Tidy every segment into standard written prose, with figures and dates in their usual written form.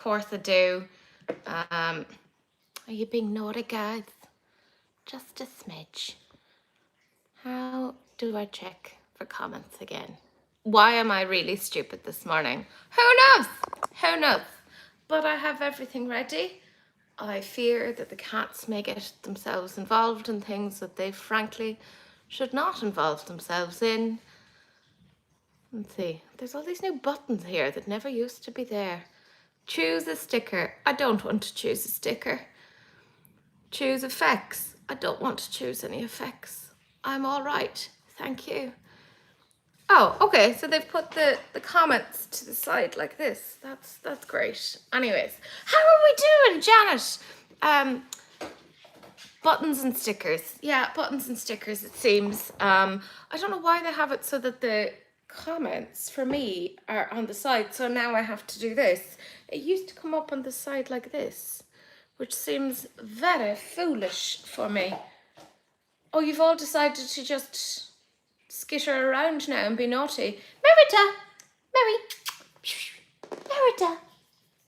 course I do. Are you being naughty, guys? Just a smidge. How do I check for comments again? Why am I really stupid this morning? Who knows? Who knows? But I have everything ready. I fear that the cats may get themselves involved in things that they frankly should not involve themselves in. Let's see. There's all these new buttons here that never used to be there. Choose a sticker. I don't want to choose a sticker. Choose effects. I don't want to choose any effects. I'm all right. Thank you. Oh, okay. So they've put the comments to the side like this. That's great. Anyways, how are we doing, Janet? Buttons and stickers. Yeah, buttons and stickers, it seems. I don't know why they have it so that the comments for me are on the side. So now I have to do this. It used to come up on the side like this, which seems very foolish for me. Oh, you've all decided to just skitter around now and be naughty. Merida! Merida!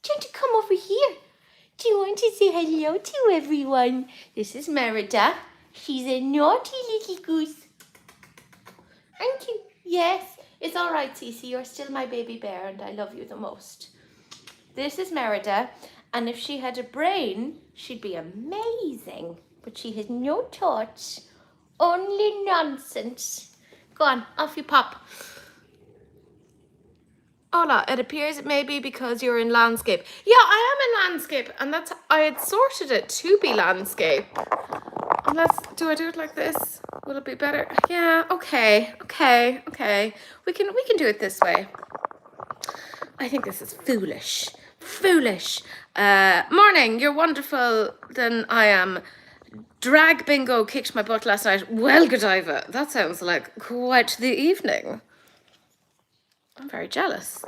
Do you want to come over here? Do you want to say hello to everyone? This is Merida. She's a naughty little goose. Aren't you? Yes. It's all right, Cece. You're still my baby bear and I love you the most. This is Merida. And if she had a brain, she'd be amazing. But she has no thoughts. Only nonsense. Go on, off you pop. Ola, it appears it may be because you're in landscape. Yeah, I am in landscape, and I had sorted it to be landscape. Unless, do I do it like this? Will it be better? Yeah, okay. We can do it this way. I think this is foolish. Morning, you're wonderful than I am. Drag bingo kicked my butt last night. Well, Godiva, that sounds like quite the evening. I'm very jealous.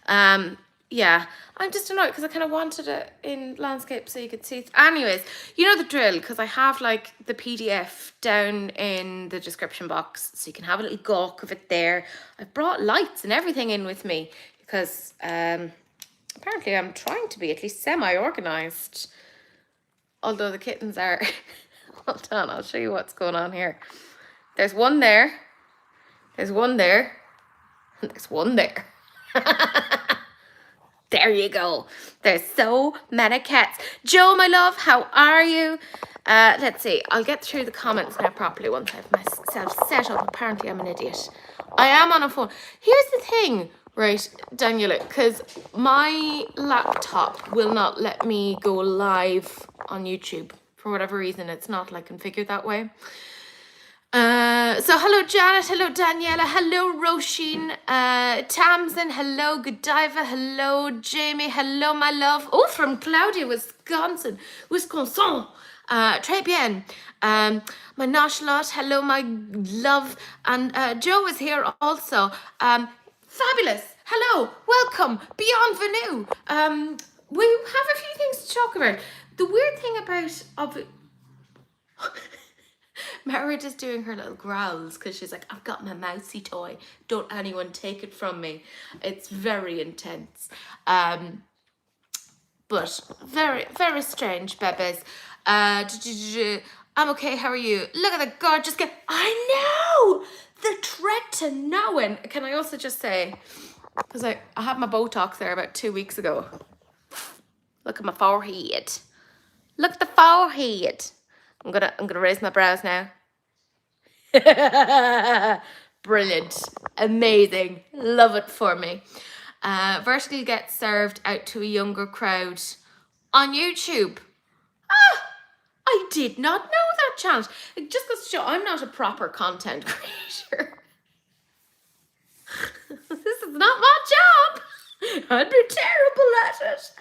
Yeah, I'm just annoyed because I kind of wanted it in landscape so you could see. Anyways, you know the drill, because I have like the PDF down in the description box so you can have a little gawk of it there. I've brought lights and everything in with me because apparently I'm trying to be at least semi-organized. Although the kittens are... Hold on, I'll show you what's going on here. There's one there. There's one there. And there's one there. There you go. There's so many cats. Joe, my love, how are you? Let's see. I'll get through the comments now properly once I've myself set up. Apparently I'm an idiot. I am on a phone. Here's the thing, right, Daniela, because my laptop will not let me go live on YouTube. For whatever reason, it's not like configured that way. So hello Janet, hello Daniela, hello Roisin, Tamsin, hello Godiva, hello Jamie, hello my love. Oh, from Claudia, Wisconsin. Très bien. My Noshalot, hello my love. And Joe is here also. Fabulous. Hello, welcome, bienvenue. We have a few things to talk about. The weird thing about Merritt is doing her little growls because she's like, I've got my mousy toy. Don't anyone take it from me. It's very intense. But very, very strange, bebes. I'm okay, how are you? Look at the gorgeous girl. I know! The threat to knowing. Can I also just say, because I had my Botox there about 2 weeks ago. Look at my forehead. Look at the forehead. I'm gonna raise my brows now. Brilliant. Amazing. Love it for me. Vertical gets served out to a younger crowd on YouTube. I did not know that challenge. It just goes to show I'm not a proper content creator. This is not my job. I'd be terrible at it.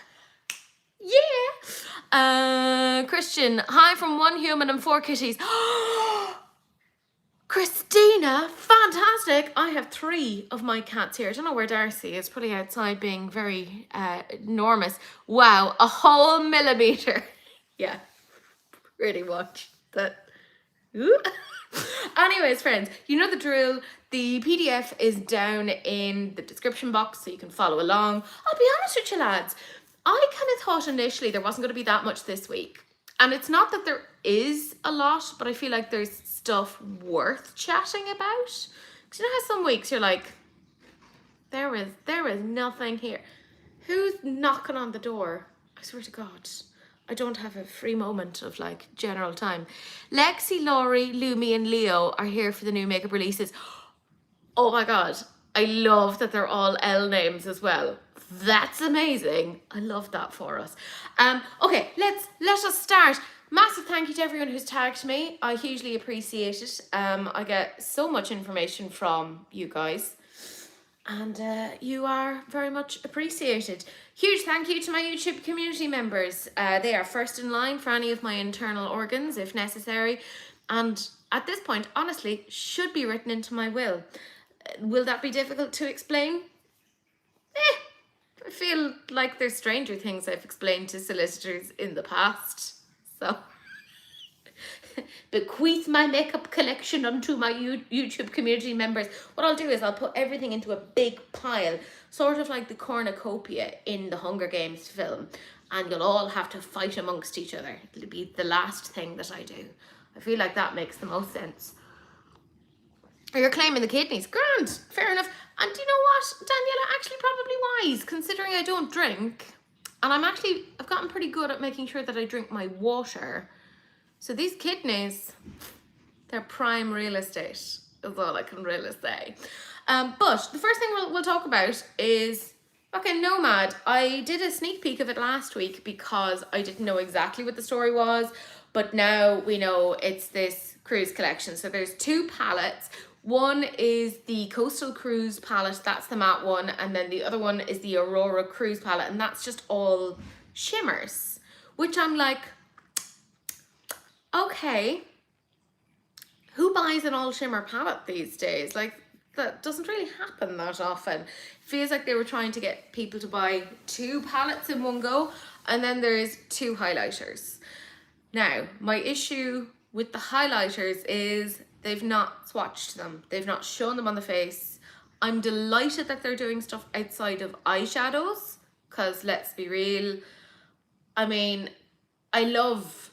Yeah. Christian, hi from one human and 4 kitties. Christina, fantastic. I have 3 of my cats here. I don't know where Darcy is, probably outside being very enormous. Wow, a whole millimeter. Yeah, really watch that. Anyways, friends, you know the drill. The PDF is down in the description box so you can follow along. I'll be honest with you, lads. I kind of thought initially there wasn't going to be that much this week. And it's not that there is a lot, but I feel like there's stuff worth chatting about. Because you know how some weeks you're like, there is nothing here. Who's knocking on the door? I swear to God, I don't have a free moment of like general time. Lexi, Laurie, Lumi, and Leo are here for the new makeup releases. Oh my God, I love that they're all L names as well. That's amazing. I love that for us. Okay, let us start. Massive thank you to everyone who's tagged me. I hugely appreciate it. I get so much information from you guys, and you are very much appreciated. Huge thank you to my YouTube community members. They are first in line for any of my internal organs if necessary, and at this point, honestly, should be written into my will. Will that be difficult to explain? I feel like there's stranger things I've explained to solicitors in the past. So, bequeath my makeup collection onto my YouTube community members. What I'll do is I'll put everything into a big pile, sort of like the cornucopia in the Hunger Games film, and you'll all have to fight amongst each other. It'll be the last thing that I do. I feel like that makes the most sense. You're claiming the kidneys. Grand, fair enough. And you know what, Daniela, actually probably wise, considering I don't drink. And I've gotten pretty good at making sure that I drink my water. So these kidneys, they're prime real estate, is all I can really say. But the first thing we'll talk about is fucking Nomad. I did a sneak peek of it last week because I didn't know exactly what the story was. But now we know it's this cruise collection. So there's 2 palettes. One is the Coastal Cruise palette, that's the matte one, and then the other one is the Aurora Cruise palette, and that's just all shimmers, which I'm like, okay, who buys an all shimmer palette these days? Like, that doesn't really happen that often. It feels like they were trying to get people to buy 2 palettes in one go, and then there's 2 highlighters. Now, my issue with the highlighters is they've not swatched them. They've not shown them on the face. I'm delighted that they're doing stuff outside of eyeshadows, because let's be real, I mean, I love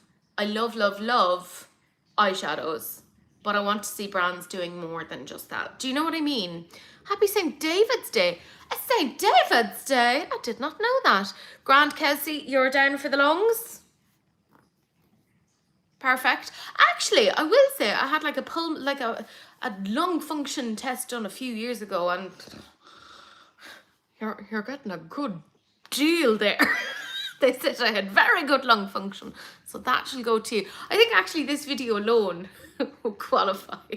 eyeshadows, but I want to see brands doing more than just that. Do you know what I mean? Happy St. David's Day. A St. David's Day? I did not know that. Grant Kelsey, you're down for the lungs? Perfect. Actually, I will say I had like a lung function test done a few years ago, and you're getting a good deal there. They said I had very good lung function, so that shall go to you. I think actually this video alone will qualify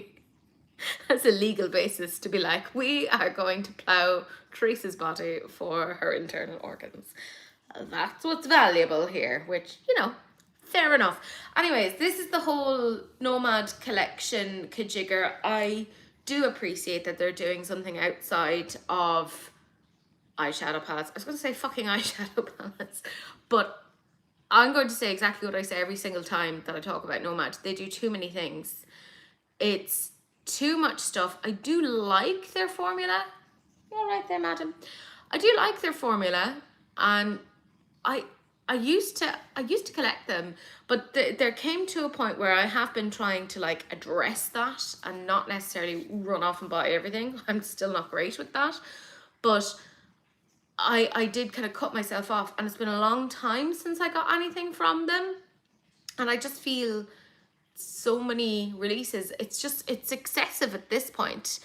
as a legal basis to be like, we are going to plough Teresa's body for her internal organs. That's what's valuable here, which, you know, fair enough. Anyways, this is the whole Nomad collection kajigger. I do appreciate that they're doing something outside of eyeshadow palettes. I was going to say fucking eyeshadow palettes, but I'm going to say exactly what I say every single time that I talk about Nomad. They do too many things. It's too much stuff. I do like their formula. You're all right there, madam. I do like their formula, and I used to collect them, but there came to a point where I have been trying to like address that and not necessarily run off and buy everything. I'm still not great with that, but I did kind of cut myself off, and it's been a long time since I got anything from them, and I just feel so many releases. It's excessive at this point.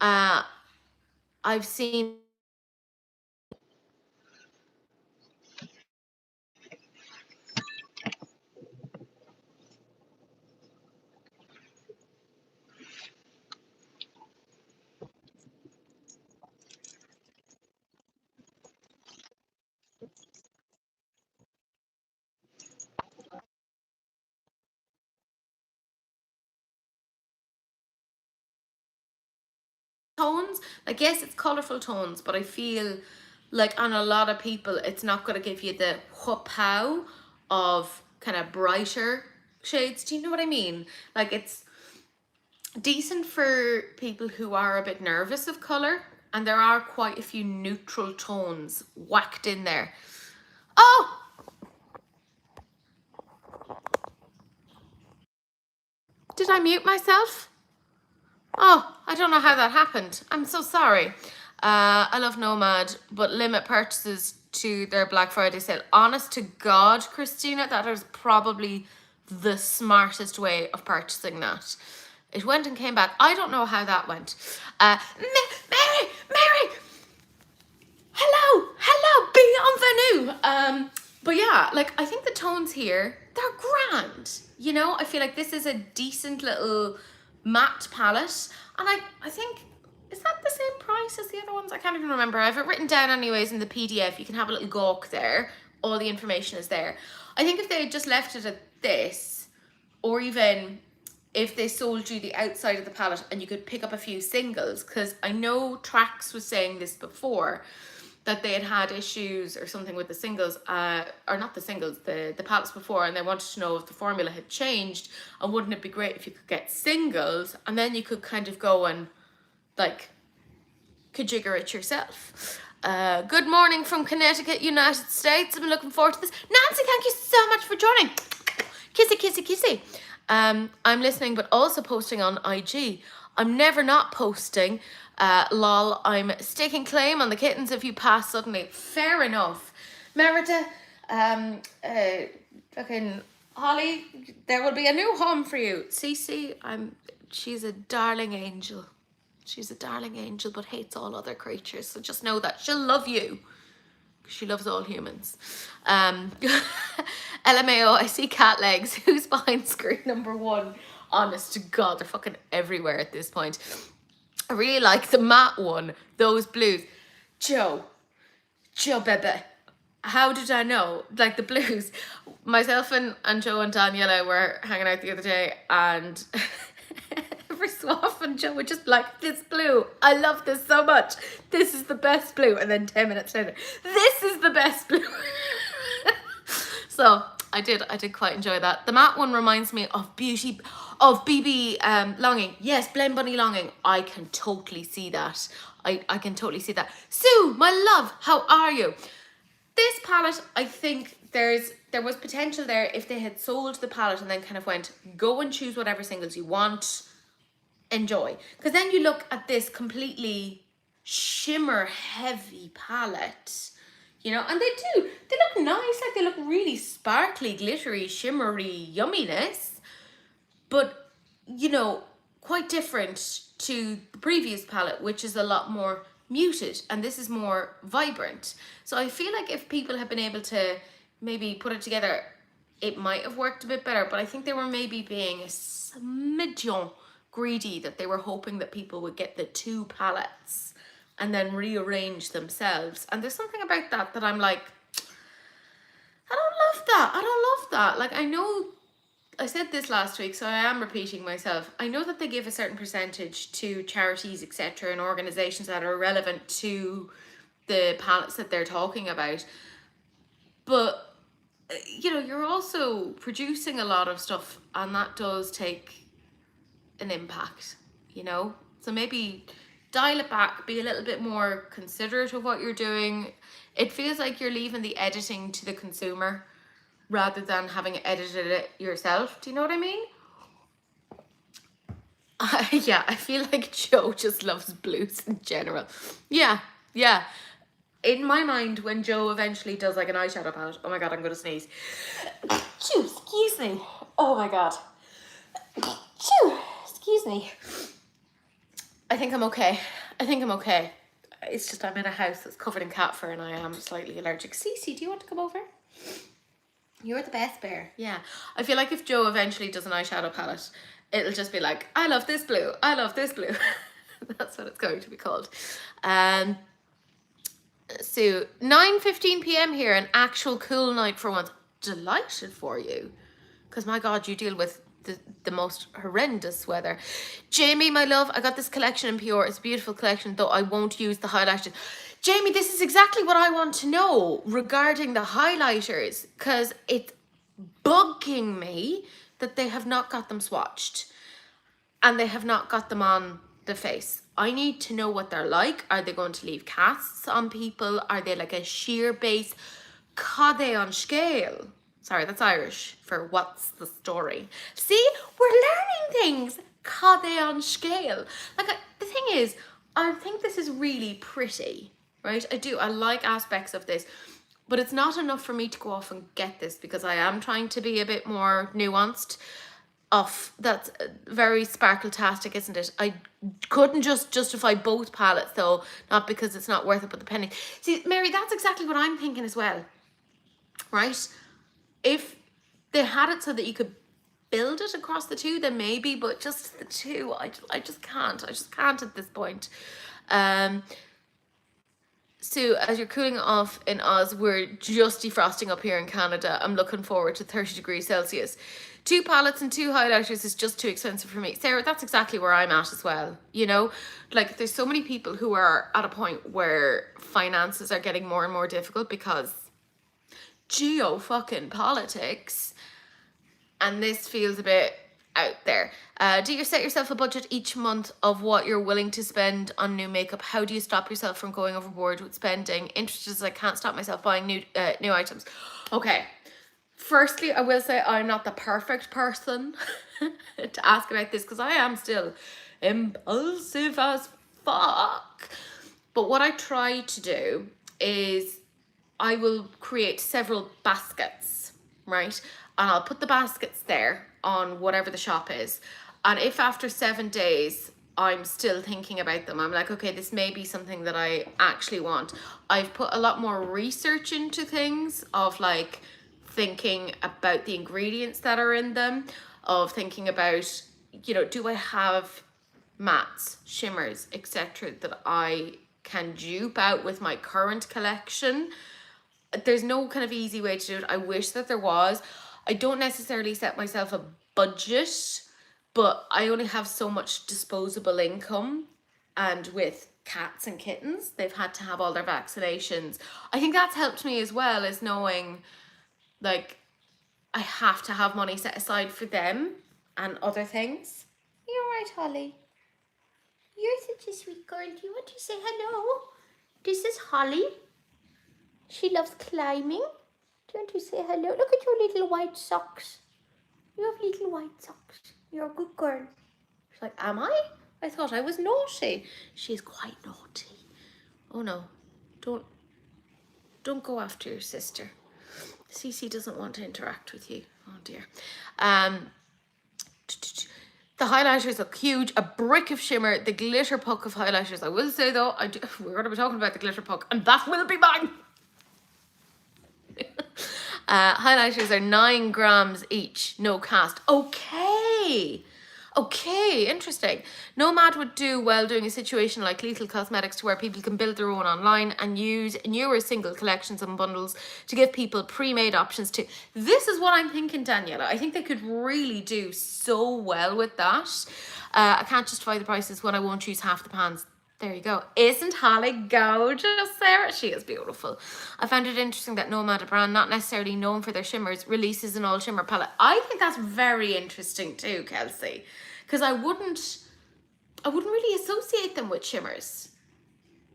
I've seen tones, like yes, it's colorful tones, but I feel like on a lot of people it's not going to give you the whoop-pow of kind of brighter shades. Do you know what I mean? Like, it's decent for people who are a bit nervous of color, and there are quite a few neutral tones whacked in there. did I mute myself? Oh, I don't know how that happened. I'm so sorry. I love Nomad, but limit purchases to their Black Friday sale. Honest to God, Christina, that is probably the smartest way of purchasing that. It went and came back. I don't know how that went. Mary! Hello, bienvenue. But yeah, like, I think the tones here, they're grand. You know, I feel like this is a decent little matte palette. And I think, is that the same price as the other ones? I can't even remember. I have it written down anyways in the PDF. You can have a little gawk there. All the information is there. I think if they had just left it at this, or even if they sold you the outside of the palette and you could pick up a few singles, because I know Trax was saying this before, that they had issues or something with the singles, or not the singles, the palettes before, and they wanted to know if the formula had changed, and wouldn't it be great if you could get singles, and then you could kind of go and like kajigger it yourself. Good morning from Connecticut, United States. I've been looking forward to this. Nancy, thank you so much for joining. Kissy, kissy, kissy. I'm listening, but also posting on IG. I'm never not posting. Lol, I'm staking claim on the kittens if you pass suddenly. Fair enough. Merida, fucking Holly, there will be a new home for you. Cece, she's a darling angel. She's a darling angel, but hates all other creatures. So just know that she'll love you. She loves all humans. LMAO, I see cat legs. Who's behind screen number 1? Honest to God, they're fucking everywhere at this point. I really like the matte one, those blues. Joe baby. How did I know? Like the blues. Myself and Joe and Daniela were hanging out the other day, and every so often Joe would just be like, this blue, I love this so much. This is the best blue. And then 10 minutes later, this is the best blue. So I did quite enjoy that. The matte one reminds me of BB Longing. Yes, Blend Bunny Longing. I can totally see that. I can totally see that. Sue, my love, how are you? This palette, I think there was potential there if they had sold the palette and then kind of went, go and choose whatever singles you want, enjoy. Because then you look at this completely shimmer heavy palette, you know, and they look nice, like they look really sparkly, glittery, shimmery yumminess, but you know, quite different to the previous palette, which is a lot more muted, and this is more vibrant. So I feel like if people had been able to maybe put it together, it might have worked a bit better, but I think they were maybe being a smidgen greedy, that they were hoping that people would get the 2 palettes and then rearrange themselves. And there's something about that I'm like, I don't love that. Like, I know I said this last week, so I am repeating myself. I know that they give a certain percentage to charities, etc., and organizations that are relevant to the palettes that they're talking about. But, you know, you're also producing a lot of stuff, and that does take an impact, you know? So maybe dial it back, be a little bit more considerate of what you're doing. It feels like you're leaving the editing to the consumer rather than having edited it yourself. Do you know what I mean? Yeah, I feel like Joe just loves blues in general. Yeah. In my mind, when Joe eventually does like an eyeshadow palette, oh my God, I'm going to sneeze. Chew, excuse me. Oh my God. Chew, excuse me. I think I'm okay. It's just I'm in a house that's covered in cat fur and I am slightly allergic. Cece, do you want to come over? You're the best bear. Yeah. I feel like if Joe eventually does an eyeshadow palette, it'll just be like, I love this blue. I love this blue. That's what it's going to be called. So 9:15 p.m. here, an actual cool night for once. Delighted for you. Because my God, you deal with the most horrendous weather. Jamie, my love, I got this collection in Pure. It's a beautiful collection, though I won't use the highlighters. Jamie, this is exactly what I want to know regarding the highlighters, because it's bugging me that they have not got them swatched and they have not got them on the face. I need to know what they're like. Are they going to leave casts on people? Are they like a sheer base? Are they on scale? Sorry, that's Irish for what's the story. See, we're learning things. Cade on scale. Like, the thing is, I think this is really pretty, right? I do. I like aspects of this. But it's not enough for me to go off and get this because I am trying to be a bit more nuanced. That's very sparkle-tastic, isn't it? I couldn't just justify both palettes though, not because it's not worth it, but the penny. See, Mary, that's exactly what I'm thinking as well, right? If they had it so that you could build it across the two, then maybe, but just the two, I just can't. I just can't at this point. So as you're cooling off in Oz, we're just defrosting up here in Canada. I'm looking forward to 30 degrees Celsius. 2 palettes and 2 highlighters is just too expensive for me. Sarah, that's exactly where I'm at as well. You know, like there's so many people who are at a point where finances are getting more and more difficult because geo-fucking-politics. And this feels a bit out there. Do you set yourself a budget each month of what you're willing to spend on new makeup? How do you stop yourself from going overboard with spending? Interested as I can't stop myself buying new items. Okay. Firstly, I will say I'm not the perfect person to ask about this because I am still impulsive as fuck. But what I try to do is I will create several baskets, right? And I'll put the baskets there on whatever the shop is. And if after 7 days I'm still thinking about them, I'm like, okay, this may be something that I actually want. I've put a lot more research into things of like thinking about the ingredients that are in them, of thinking about, you know, do I have mattes, shimmers, etc. that I can dupe out with my current collection? There's no kind of easy way to do it. I wish that there was. I don't necessarily set myself a budget, but I only have so much disposable income. And with cats and kittens, they've had to have all their vaccinations. I think that's helped me as well, is knowing like I have to have money set aside for them and other things. You're right, Holly. You're such a sweet girl. Do you want to say hello? This is Holly. She loves climbing. Do you want to say hello? Look at your little white socks. You have little white socks. You're a good girl. She's like, am I? I thought I was naughty. She's quite naughty. Oh no, don't go after your sister. Cece doesn't want to interact with you. Oh dear. The highlighters look huge. A brick of shimmer. The glitter puck of highlighters. I will say though, we're going to be talking about the glitter puck, and that will be mine. Highlighters are 9 grams each, no cast. Okay, interesting. Nomad would do well doing a situation like Lethal Cosmetics to where people can build their own online and use newer single collections and bundles to give people pre-made options too. This is what I'm thinking, Daniela. I think they could really do so well with that. I can't justify the prices when I won't use half the pans. There you go. Isn't Holly gorgeous, Sarah? She is beautiful. I found it interesting that Nomad, a brand not necessarily known for their shimmers, releases an all shimmer palette. I think that's very interesting too, Kelsey, because I wouldn't really associate them with shimmers.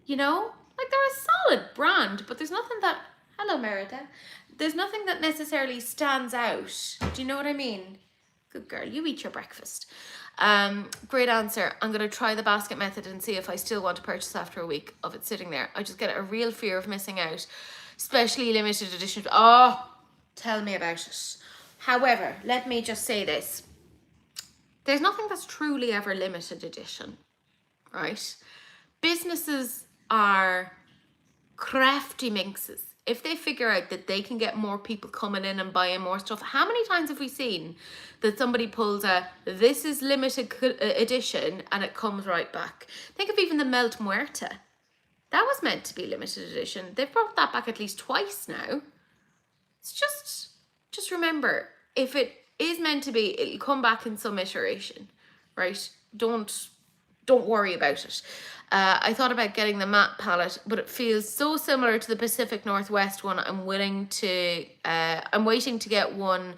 You know, like they're a solid brand, but there's nothing that, hello Merida, there's nothing that necessarily stands out. Do you know what I mean? Good girl, you eat your breakfast. Great answer. I'm going to try the basket method and see if I still want to purchase after a week of it sitting there. I just get a real fear of missing out, especially limited edition. Oh, tell me about it. However, let me just say this. There's nothing that's truly ever limited edition, right? Businesses are crafty minxes. If they figure out that they can get more people coming in and buying more stuff, how many times have we seen that somebody pulls a, this is limited edition, and it comes right back? Think of even the Melt Muerta. That was meant to be limited edition. They've brought that back at least twice now. It's just remember, if it is meant to be, it'll come back in some iteration, right? Don't worry about it. I thought about getting the matte palette, but it feels so similar to the Pacific Northwest one. I'm waiting to get one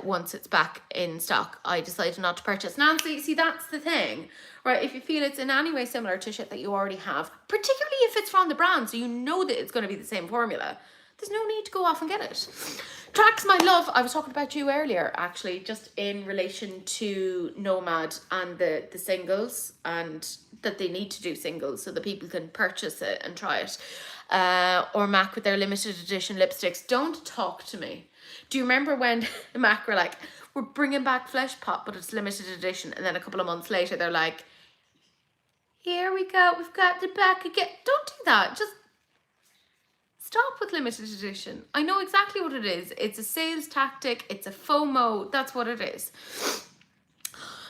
once it's back in stock. I decided not to purchase. Nancy, see, that's the thing, right? If you feel it's in any way similar to shit that you already have, particularly if it's from the brand, so you know that it's going to be the same formula, there's no need to go off and get it. Tracks, my love, I was talking about you earlier, actually, just in relation to Nomad and the singles, and that they need to do singles so that people can purchase it and try it. Or MAC with their limited edition lipsticks. Don't talk to me. Do you remember when MAC were like, we're bringing back Flesh Pop, but it's limited edition, and then a couple of months later they're like, here we go, we've got it back again. Don't do that. Just stop with limited edition. I know exactly what it is. It's a sales tactic. It's a FOMO. That's what it is.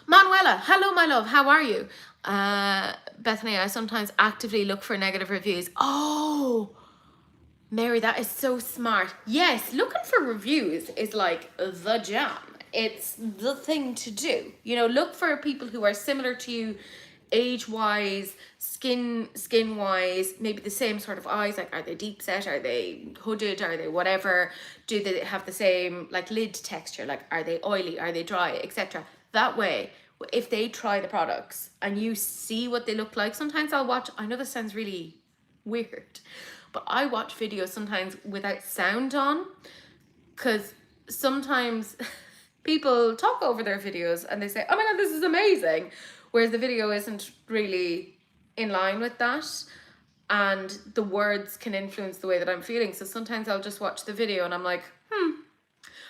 Manuela, hello, my love. How are you? Bethany, I sometimes actively look for negative reviews. Oh, Mary, that is so smart. Yes, looking for reviews is like the jam. It's the thing to do. You know, look for people who are similar to you, age-wise, skin-wise, maybe the same sort of eyes, like are they deep set, are they hooded, are they whatever, do they have the same like lid texture, like are they oily, are they dry, etc. That way, if they try the products and you see what they look like, sometimes I'll watch, I know this sounds really weird, but I watch videos sometimes without sound on, because sometimes people talk over their videos and they say, oh my god, this is amazing, whereas the video isn't really in line with that, and the words can influence the way that I'm feeling. So sometimes I'll just watch the video and I'm like,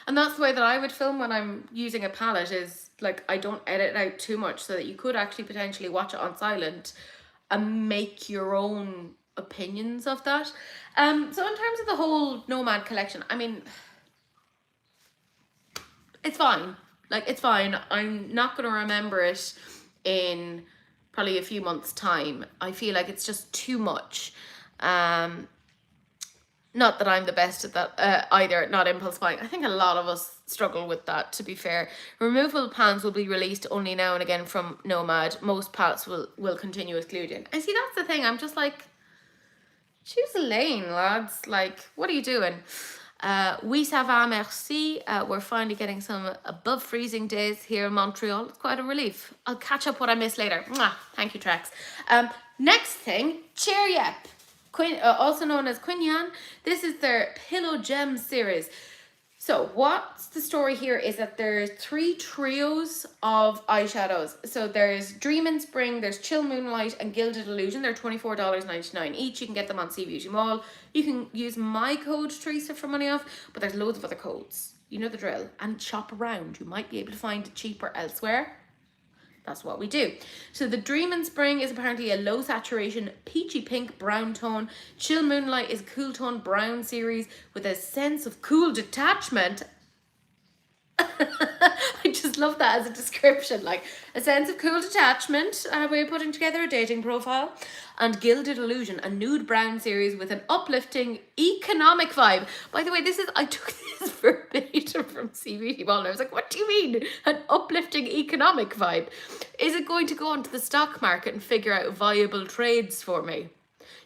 and that's the way that I would film when I'm using a palette, is like I don't edit out too much, so that you could actually potentially watch it on silent and make your own opinions of that. So in terms of the whole Nomad collection, I mean, it's fine. Like, it's fine. I'm not going to remember it in probably a few months' time. I feel like it's just too much. Not that I'm the best at that either, not impulse buying. I think a lot of us struggle with that, to be fair. Removable pans will be released only now and again from Nomad. Most palettes will continue as glued in. And see, that's the thing. I'm just like, choose a lane, lads. Like, what are you doing? Oui, ça va, merci. We're finally getting some above freezing days here in Montreal. It's quite a relief. I'll catch up what I missed later. Mwah. Thank you, Trex. Next thing, Cheery Up. Also known as Quinyan. This is their Pillow Gem series. So what's the story here is that there's 3 trios of eyeshadows. So there's Dream in Spring, there's Chill Moonlight, and Gilded Illusion. They're $24.99 each. You can get them on C Beauty Mall. You can use my code Teresa for money off, but there's loads of other codes. You know the drill. And shop around. You might be able to find it cheaper elsewhere. That's what we do. So the Dream in Spring is apparently a low saturation peachy pink brown tone. Chill Moonlight is a cool tone brown series with a sense of cool detachment. I just love that as a description, like a sense of cool detachment. We're putting together a dating profile. And Gilded Illusion, a nude brown series with an uplifting economic vibe. By the way, I took this verbatim from CBT Ball, and I was like, what do you mean, an uplifting economic vibe? Is it going to go onto the stock market and figure out viable trades for me?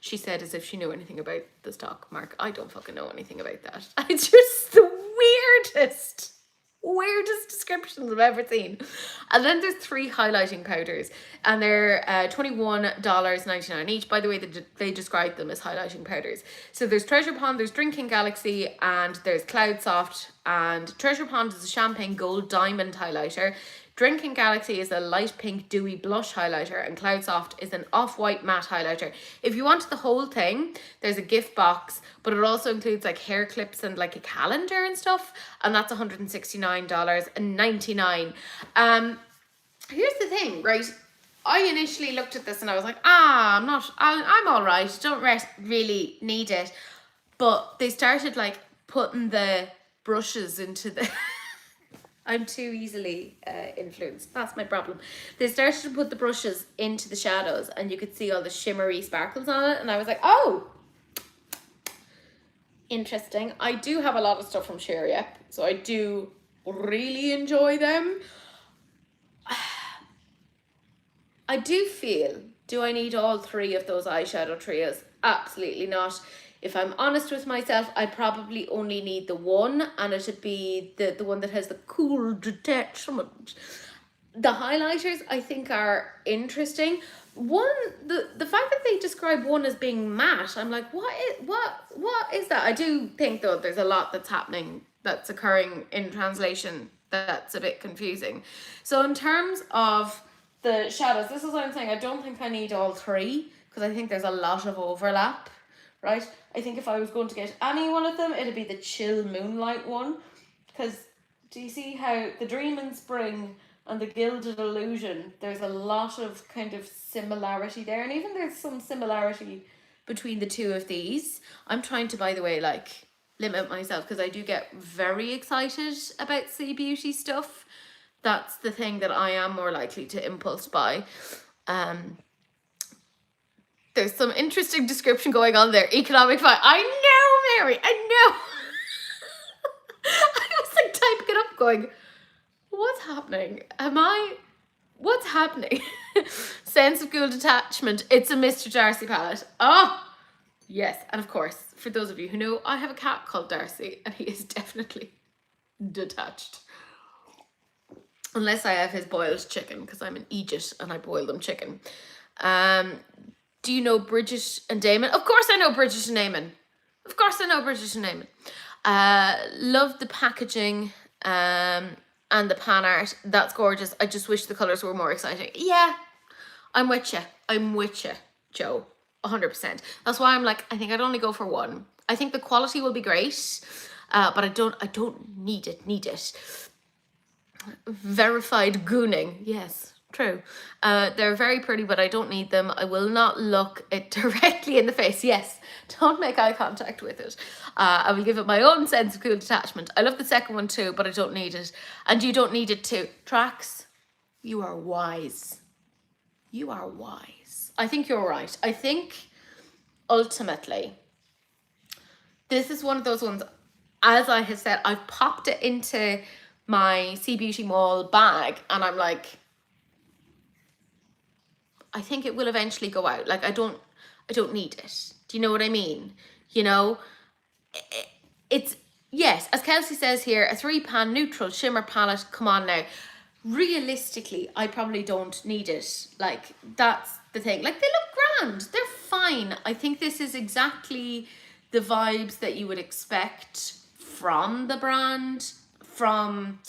She said as if she knew anything about the stock market. I don't fucking know anything about that. It's just the weirdest descriptions I've ever seen. And then there's 3 highlighting powders, and they're $21.99 each. By the way, they describe them as highlighting powders. So there's Treasure Pond, there's Drinking Galaxy, and there's Cloud Soft. And Treasure Pond is a champagne gold diamond highlighter. Drinking Galaxy is a light pink dewy blush highlighter, and Cloud Soft is an off-white matte highlighter. If you want the whole thing, there's a gift box, but it also includes like hair clips and like a calendar and stuff, and that's $169.99. Here's the thing, right? I initially looked at this and I was like, I'm all right, don't really need it. But they started like putting the brushes into the... I'm too easily influenced. That's my problem. They started to put the brushes into the shadows, and you could see all the shimmery sparkles on it. And I was like, oh, interesting. I do have a lot of stuff from Cheery Up, so I do really enjoy them. I do feel, do I need all 3 of those eyeshadow trios? Absolutely not. If I'm honest with myself, I probably only need the one, and it should be the one that has the cool detachment. The highlighters I think are interesting, the fact that they describe one as being matte, I'm like, what is that? I do think though there's a lot that's happening, that's occurring in translation, that's a bit confusing. So in terms of the shadows, this is what I'm saying. I don't think I need all three because I think there's a lot of overlap, right? I think if I was going to get any one of them, it'd be the Chill Moonlight one, because do you see how the Dream in Spring and the Gilded Illusion, there's a lot of kind of similarity there, and even there's some similarity between the two of these. I'm trying to, by the way, like, limit myself because I do get very excited about Sea Beauty stuff. That's the thing that I am more likely to impulse buy. There's some interesting description going on there. Economic fight. I know, Mary. I know. I was like typing it up going, what's happening? What's happening? Sense of cool detachment. It's a Mr. Darcy palette. Oh, yes. And of course, for those of you who know, I have a cat called Darcy and he is definitely detached. Unless I have his boiled chicken, because I'm an Aegis and I boil them chicken. Do you know Bridget and Damon? Of course I know Bridget and Damon. Of course I know Bridget and Damon. Love the packaging and the pan art. That's gorgeous. I just wish the colours were more exciting. Yeah, I'm with you. I'm with you, Joe. 100%. That's why I'm like, I think I'd only go for one. I think the quality will be great, but I don't need it. Verified gooning. Yes, true. They're very pretty, but I don't need them. I will not look it directly in the face. Yes, don't make eye contact with it. I will give it my own sense of cool detachment. I love the second one too, but I don't need it. And you don't need it too. Tracks, you are wise. You are wise. I think you're right. I think ultimately, this is one of those ones, as I have said, I've popped it into my Sea Beauty Mall bag and I'm like, I think it will eventually go out. Like, I don't need it. Do you know what I mean? You know, it's, yes, as Kelsey says here, a 3-pan neutral shimmer palette. Come on now. Realistically, I probably don't need it. Like, that's the thing. Like, they look grand. They're fine. I think this is exactly the vibes that you would expect from the brand, from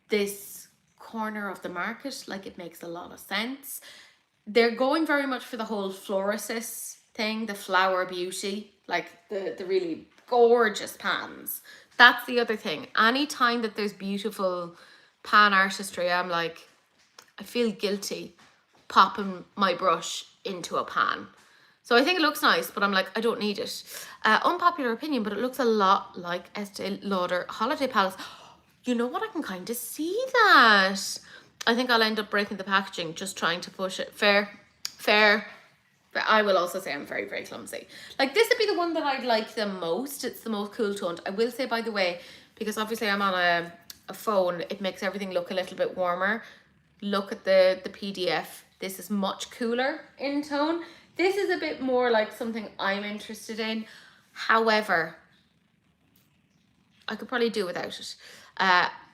this corner of the market. Like, it makes a lot of sense. They're going very much for the whole Florasis thing, the flower beauty, like the really gorgeous pans. That's the other thing. Anytime that there's beautiful pan artistry, I'm like, I feel guilty popping my brush into a pan. So I think it looks nice, but I'm like, I don't need it. Unpopular opinion, but it looks a lot like Estee Lauder holiday palettes. You know what? I can kind of see that. I think I'll end up breaking the packaging just trying to push it. Fair. But I will also say I'm very, very clumsy. Like, this would be the one that I'd like the most. It's the most cool toned. I will say, by the way, because obviously I'm on a phone, it makes everything look a little bit warmer. Look at the PDF. This is much cooler in tone. This is a bit more like something I'm interested in. However, I could probably do without it.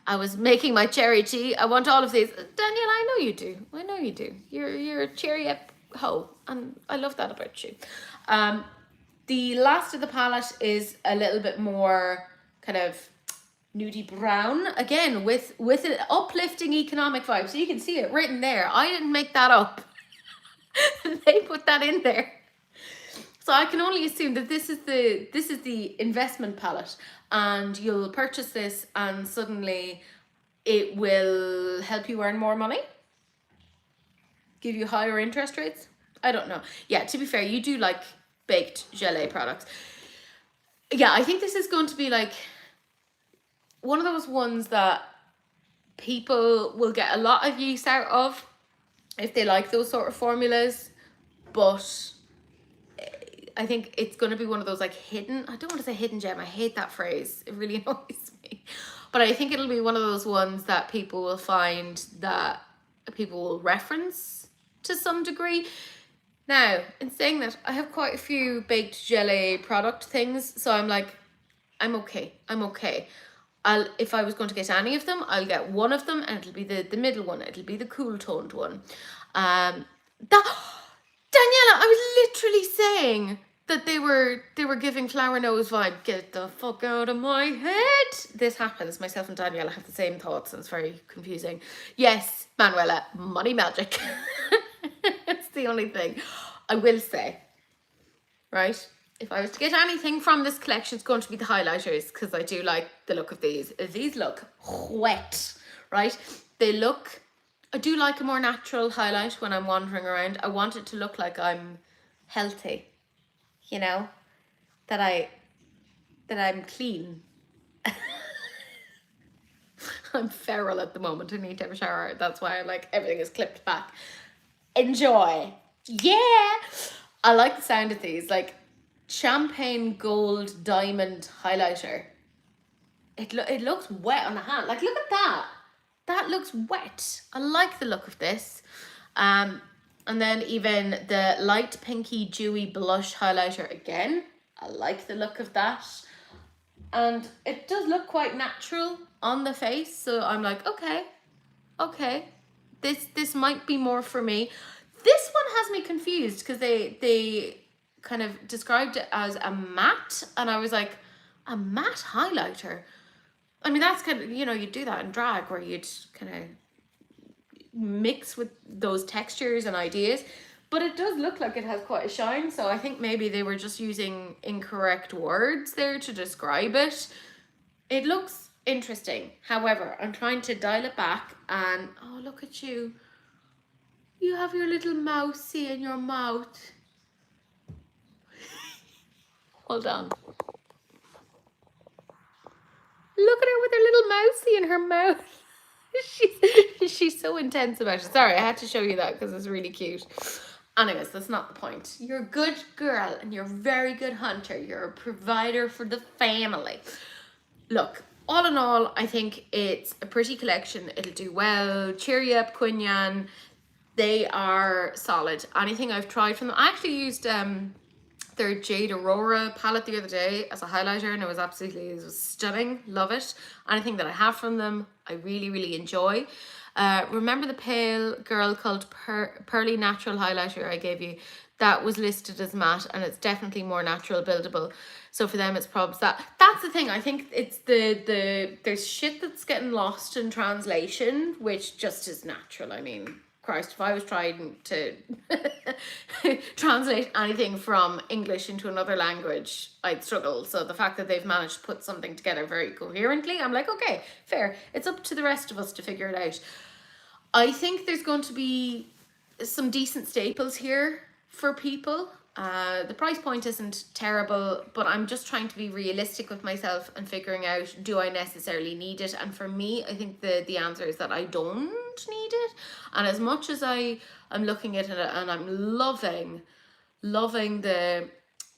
I was making my cherry tea. I want all of these. Daniel, I know you do. I know you do. You're a cherry up hoe, and I love that about you. The last of the palette is a little bit more kind of nudie brown, again with an uplifting economic vibe. So you can see it written there. I didn't make that up. They put that in there. So I can only assume that this is the investment palette, and you'll purchase this and suddenly it will help you earn more money, give you higher interest rates. I don't know. Yeah, to be fair, you do like baked gelée products. Yeah, I think this is going to be like one of those ones that people will get a lot of use out of if they like those sort of formulas, but I think it's going to be one of those like hidden, I don't want to say hidden gem, I hate that phrase, it really annoys me, but I think it'll be one of those ones that people will find that people will reference to some degree. Now, in saying that, I have quite a few baked gelée product things, so I'm like, I'm okay. If I was going to get any of them, I'll get one of them, and it'll be the middle one. It'll be the cool toned one. That Daniela, I was literally saying that they were giving flower nose vibe. Get the fuck out of my head. This happens. Myself and Daniela have the same thoughts, and it's very confusing. Yes, Manuela, money magic. It's the only thing I will say. Right? If I was to get anything from this collection, it's going to be the highlighters, because I do like the look of these. These look wet, right? They look, I do like a more natural highlight when I'm wandering around. I want it to look like I'm healthy, you know, that I'm clean. I'm feral at the moment. I need to have a shower. That's why everything is clipped back. Enjoy. Yeah. I like the sound of these. Like champagne gold diamond highlighter. It looks wet on the hand. Like, look at that. That looks wet. I like the look of this. And then even the light pinky dewy blush highlighter again. I like the look of that. And it does look quite natural on the face. So I'm like, okay. This might be more for me. This one has me confused because they kind of described it as a matte, and I was like, a matte highlighter? I mean, that's kind of, you'd do that in drag where you'd kind of mix with those textures and ideas, but it does look like it has quite a shine, so I think maybe they were just using incorrect words there to describe it. It looks interesting. However, I'm trying to dial it back, and oh, look at you. You have your little mousey in your mouth. Hold on. Look at her with her little mousey in her mouth. She's so intense about it. Sorry, I had to show you that because it's really cute. Anyways, that's not the point. You're a good girl and you're a very good hunter. You're a provider for the family. Look, all in all, I think it's a pretty collection. It'll do well. Cheery Up, Quinyan. They are solid. Anything I've tried from them. I actually used their Jade Aurora palette the other day as a highlighter, and it was stunning. Love it. Anything that I have from them, I really enjoy. Remember the pale girl called Pearly Natural highlighter I gave you? That was listed as matte, and it's definitely more natural buildable. So for them, it's probs that. That's the thing. I think it's there's shit that's getting lost in translation, which just is natural. I mean, Christ, if I was trying to translate anything from English into another language, I'd struggle. So the fact that they've managed to put something together very coherently, I'm like, okay, fair. It's up to the rest of us to figure it out. I think there's going to be some decent staples here for people. The price point isn't terrible, but I'm just trying to be realistic with myself and figuring out, do I necessarily need it? And for me, I think the answer is that I don't need it. And as much as I'm looking at it and I'm loving the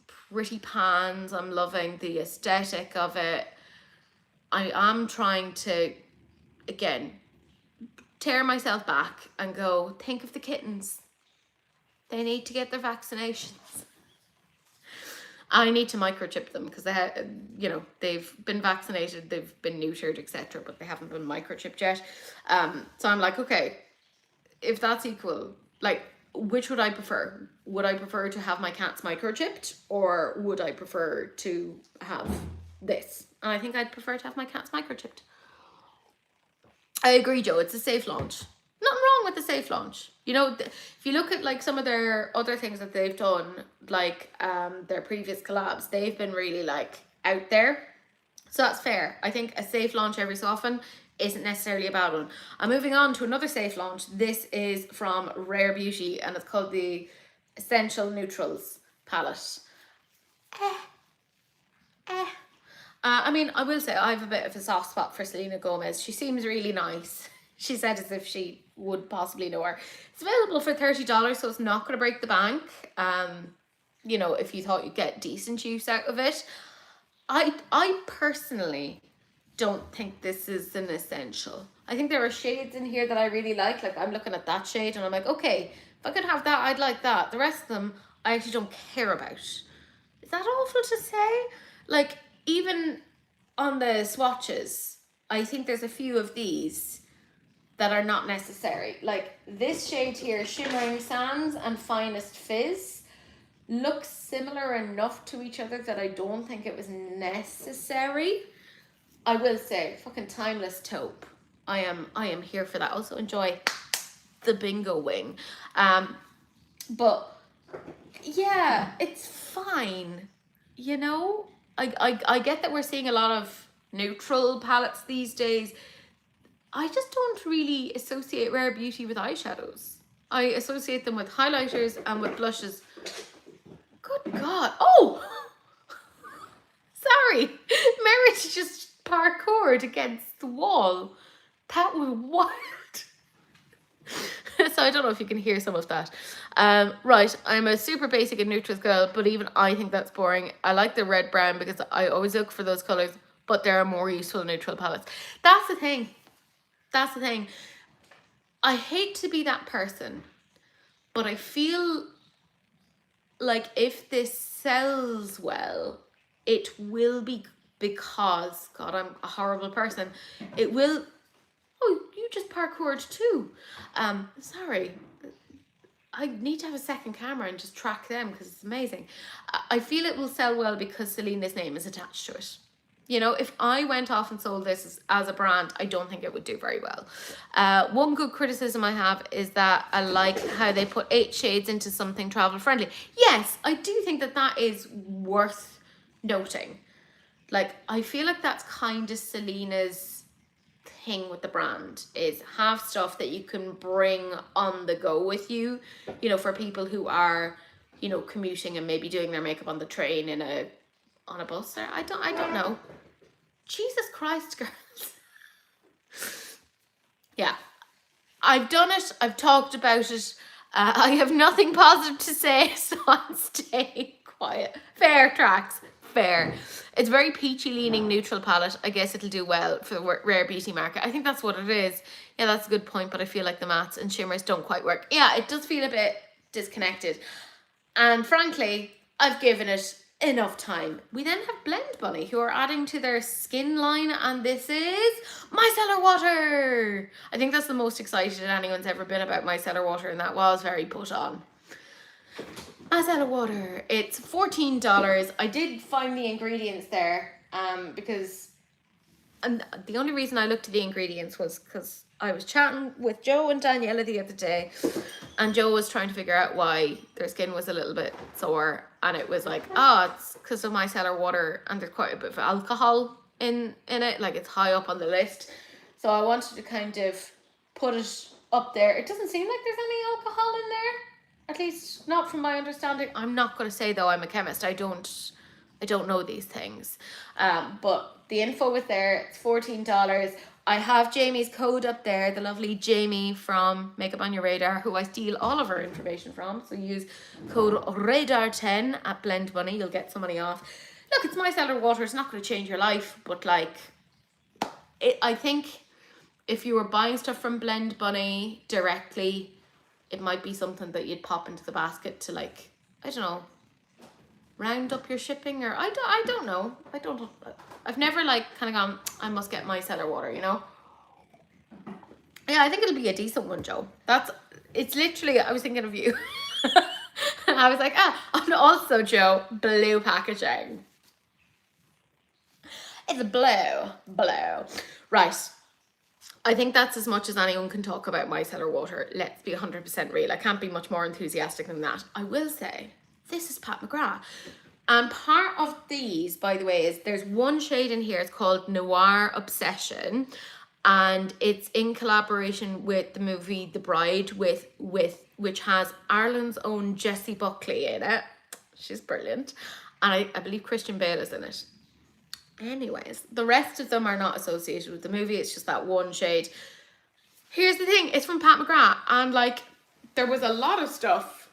pretty pans, I'm loving the aesthetic of it, I am trying to, again, tear myself back and go, think of the kittens. They need to get their vaccinations. I need to microchip them because they've been vaccinated, they've been neutered, etc., but they haven't been microchipped yet. So I'm like, okay, if that's equal, like, which would I prefer? Would I prefer to have my cats microchipped, or would I prefer to have this? And I think I'd prefer to have my cats microchipped. I agree, Joe. It's a safe launch. Nothing wrong with the safe launch. If you look at some of their other things that they've done, their previous collabs, they've been really out there. So that's fair. I think a safe launch every so often isn't necessarily a bad one. I'm moving on to another safe launch. This is from Rare Beauty, and it's called the Essential Neutrals palette. I mean, I will say I have a bit of a soft spot for Selena Gomez. She seems really nice. She said as if she would possibly know her. It's available for $30, so it's not going to break the bank. If you thought you'd get decent use out of it. I personally don't think this is an essential. I think there are shades in here that I really like. Like, I'm looking at that shade and I'm like, okay, if I could have that, I'd like that. The rest of them, I actually don't care about. Is that awful to say? Even on the swatches, I think there's a few of these that are not necessary. Like this shade here, Shimmering Sands and Finest Fizz, looks similar enough to each other that I don't think it was necessary. I will say, fucking Timeless Taupe. I am here for that. Also enjoy the bingo wing. But yeah, it's fine. You know? I get that we're seeing a lot of neutral palettes these days. I just don't really associate Rare Beauty with eyeshadows. I associate them with highlighters and with blushes. Good God. Oh! Sorry. Merit just parkoured against the wall. That was wild. So I don't know if you can hear some of that. Right, I'm a super basic and neutrals girl, but even I think that's boring. I like the red brown because I always look for those colours, but there are more useful neutral palettes. That's the thing. That's the thing. I hate to be that person, but I feel like if this sells well, it will be because, God, I'm a horrible person. It will, oh, you just parkoured too. Sorry. I need to have a second camera and just track them because it's amazing. I feel it will sell well because Selena's name is attached to it. You know, if I went off and sold this as a brand, I don't think it would do very well. One good criticism I have is that I like how they put 8 shades into something travel friendly. Yes, I do think that that is worth noting. Like, I feel like that's kind of Selena's thing with the brand, is have stuff that you can bring on the go with you, you know, for people who are, you know, commuting and maybe doing their makeup on the train on a bus. Or I don't know. Jesus Christ, girls. Yeah, I've done it. I've talked about it. I have nothing positive to say, so I'm staying quiet. Fair tracks. Fair. It's very peachy leaning neutral palette. I guess it'll do well for the Rare Beauty market. I think that's what it is. Yeah, that's a good point, but I feel like the mattes and shimmers don't quite work. Yeah, it does feel a bit disconnected. And frankly, I've given it enough time. We then have Blend Bunny, who are adding to their skin line, and this is micellar water. I think that's the most excited anyone's ever been about micellar water, and that was very put on. Micellar water. It's $14. I did find the ingredients there because, and the only reason I looked at the ingredients was because I was chatting with Joe and Daniela the other day, and Joe was trying to figure out why their skin was a little bit sore, and it was like, oh, it's because of micellar water, and there's quite a bit of alcohol in it, like it's high up on the list. So I wanted to kind of put it up there. It doesn't seem like there's any alcohol in there, at least not from my understanding. I'm not going to say though I'm a chemist. I don't know these things, but the info was there. It's $14. I have Jamie's code up there, the lovely Jamie from Makeup on Your Radar, who I steal all of her information from. So use code RADAR10 at Blend Bunny. You'll get some money off. Look, it's micellar water. It's not going to change your life, but like, I think if you were buying stuff from Blend Bunny directly, it might be something that you'd pop into the basket to, like, I don't know, round up your shipping, or I don't know. I've never like kind of gone, I must get micellar water, you know. Yeah, I think it'll be a decent one, Joe. It's literally, I was thinking of you. And I was like, and also, Joe, blue packaging. It's blue. Right. I think that's as much as anyone can talk about micellar water. Let's be 100% real. I can't be much more enthusiastic than that. I will say, this is Pat McGrath. And part of these, by the way, is there's one shade in here. It's called Noir Obsession. And it's in collaboration with the movie The Bride, which has Ireland's own Jessie Buckley in it. She's brilliant. And I believe Christian Bale is in it. Anyways, the rest of them are not associated with the movie. It's just that one shade. Here's the thing. It's from Pat McGrath. And like, there was a lot of stuff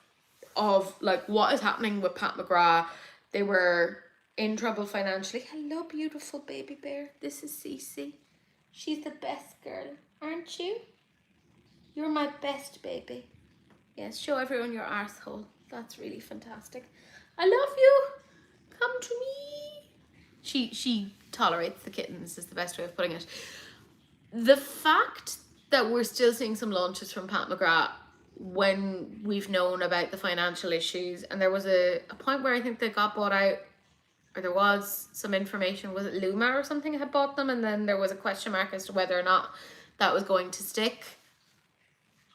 of like what is happening with Pat McGrath. They were in trouble financially. Hello, beautiful baby bear. This is Cece. She's the best girl, aren't you? You're my best baby. Yes, show everyone your arsehole. That's really fantastic. I love you. Come to me. She tolerates the kittens is the best way of putting it. The fact that we're still seeing some launches from Pat McGrath when we've known about the financial issues. And there was a point where I think they got bought out, or there was some information, was it Luma or something had bought them, and then there was a question mark as to whether or not that was going to stick.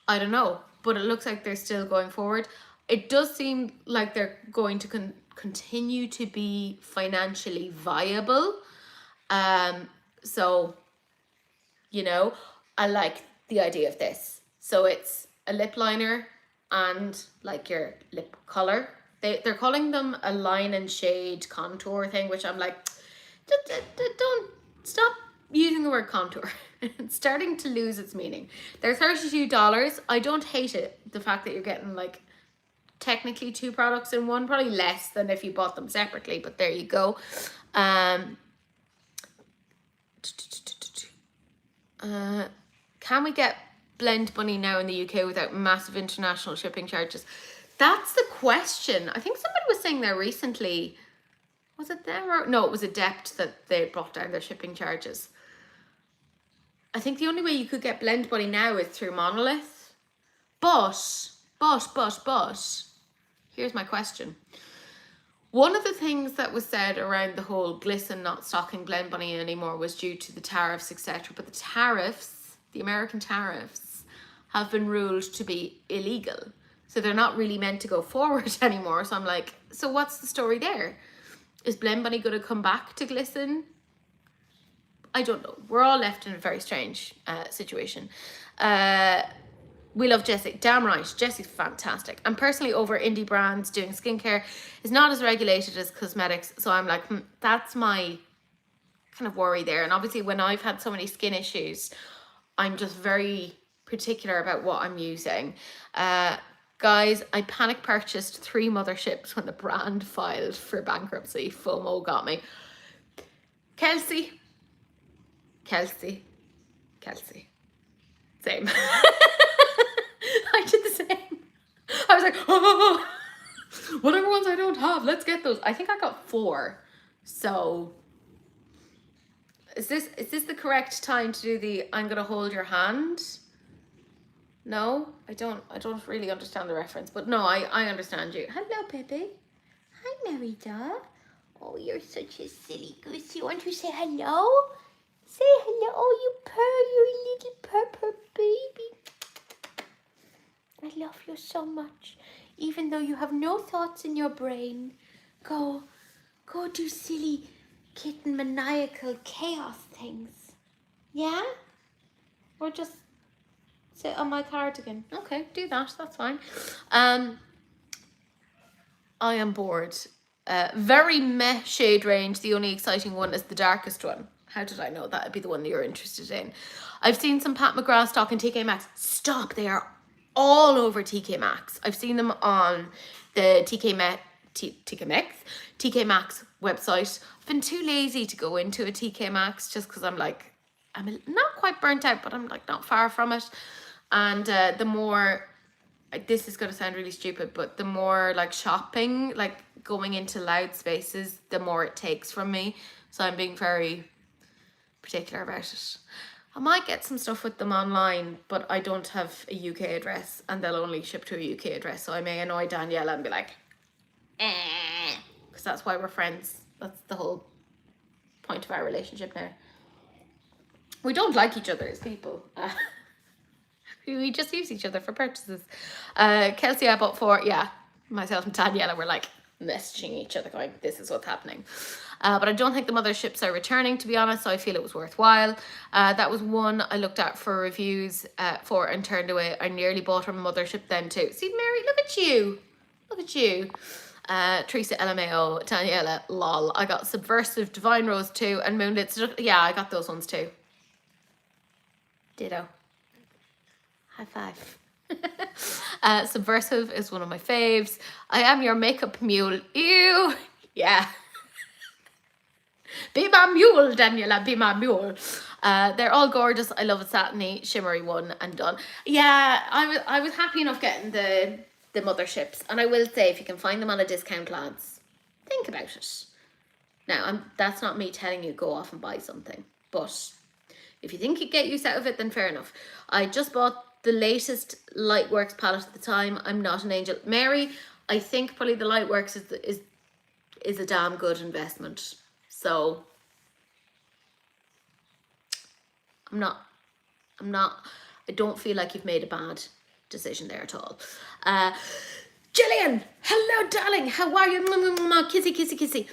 I don't know, but it looks like they're still going forward. It does seem like they're going to continue to be financially viable. So, you know, I like the idea of this. So it's a lip liner and like your lip color. They're calling them a line and shade contour thing, which I'm like, don't stop using the word contour. It's starting to lose its meaning. They're $32. I don't hate it, the fact that you're getting like technically 2 products in one, probably less than if you bought them separately, but there you go. Can we get Blend Bunny now in the UK without massive international shipping charges? That's the question. I think somebody was saying there recently, was it them or no, it was Adept that they brought down their shipping charges. I think the only way you could get Blend Bunny now is through Monolith. But, here's my question. One of the things that was said around the whole Glisten not stocking Blend Bunny anymore was due to the tariffs, etc. But the tariffs, the American tariffs, have been ruled to be illegal. So they're not really meant to go forward anymore. So I'm like, so what's the story there? Is Blend Bunny going to come back to Glisten? I don't know. We're all left in a very strange situation. We love Jessie. Damn right. Jessie's fantastic. And personally, over indie brands doing skincare is not as regulated as cosmetics. So I'm like, that's my kind of worry there. And obviously when I've had so many skin issues, I'm just very particular about what I'm using. Guys, I panic purchased 3 motherships when the brand filed for bankruptcy. FOMO got me. Kelsey. Same. I did the same. I was like, oh, whatever ones I don't have, let's get those. I think I got 4. So is this the correct time to do the I'm gonna hold your hand? No, I don't really understand the reference, but no, I understand you. Hello, Pepe. Hi, Merida. Oh, you're such a silly goose. You want to say hello? Say hello. Oh, you little purr baby. I love you so much, even though you have no thoughts in your brain. Go do silly kitten maniacal chaos things. Yeah? Or just sit on my cardigan. Okay, do that. That's fine. I am bored. Very meh shade range. The only exciting one is the darkest one. How did I know that would be the one that you're interested in? I've seen some Pat McGrath stock in TK Maxx. Stop, they are all over TK Maxx. I've seen them on the TK Maxx website. I've been too lazy to go into a TK Maxx just because I'm like, I'm not quite burnt out, but I'm like not far from it. And the more, this is going to sound really stupid, but the more like shopping, like going into loud spaces, the more it takes from me. So I'm being very particular about it. I might get some stuff with them online, but I don't have a UK address and they'll only ship to a UK address. So I may annoy Daniela and be like, because that's why we're friends. That's the whole point of our relationship now. We don't like each other as people. We just use each other for purchases. Kelsey, I bought 4. Yeah, myself and Daniela were like messaging each other going, this is what's happening. But I don't think the motherships are returning, to be honest, so I feel it was worthwhile. That was one I looked at for reviews for and turned away. I nearly bought a mothership then too. See, Mary, look at you. Look at you. Teresa LMAO, Daniela, lol. I got Subversive, Divine Rose 2 and Moonlit. Yeah, I got those ones too. Ditto. High five. Subversive is one of my faves. I am your makeup mule. Ew. Yeah. Be my mule, Daniela. Be my mule. They're all gorgeous. I love a satiny, shimmery one and done. Yeah, I was happy enough getting the motherships. And I will say, if you can find them on a discount, lads, think about it. Now, that's not me telling you go off and buy something. But If you think you get use out of it, then fair enough. I just bought the latest Lightworks palette at the time. I'm not an angel. Mary, I think probably the Lightworks is a damn good investment. So I don't feel like you've made a bad decision there at all. Gillian, hello darling, how are you? Kissy, kissy, kissy.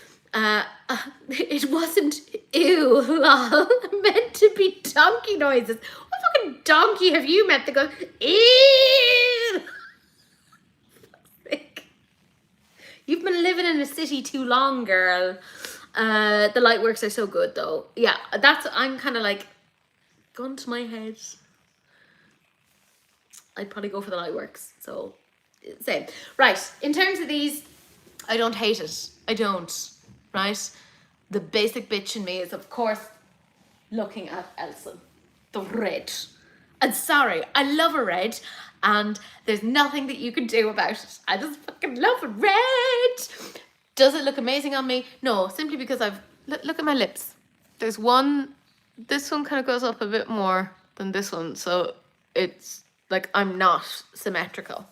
It wasn't ew, lol, meant to be donkey noises. What fucking donkey have you met that goes ew? You've been living in a city too long, girl. The Lightworks are so good though. Yeah, I'm kind of like, gun to my head, I'd probably go for the Lightworks. So same. Right, in terms of these, I don't hate it. I don't, right? The basic bitch in me is, of course, looking at Elsa, the red. And sorry, I love a red, and there's nothing that you can do about it. I just fucking love a red. Does it look amazing on me? No, simply because look at my lips. There's one, this one kind of goes up a bit more than this one, so it's like I'm not symmetrical.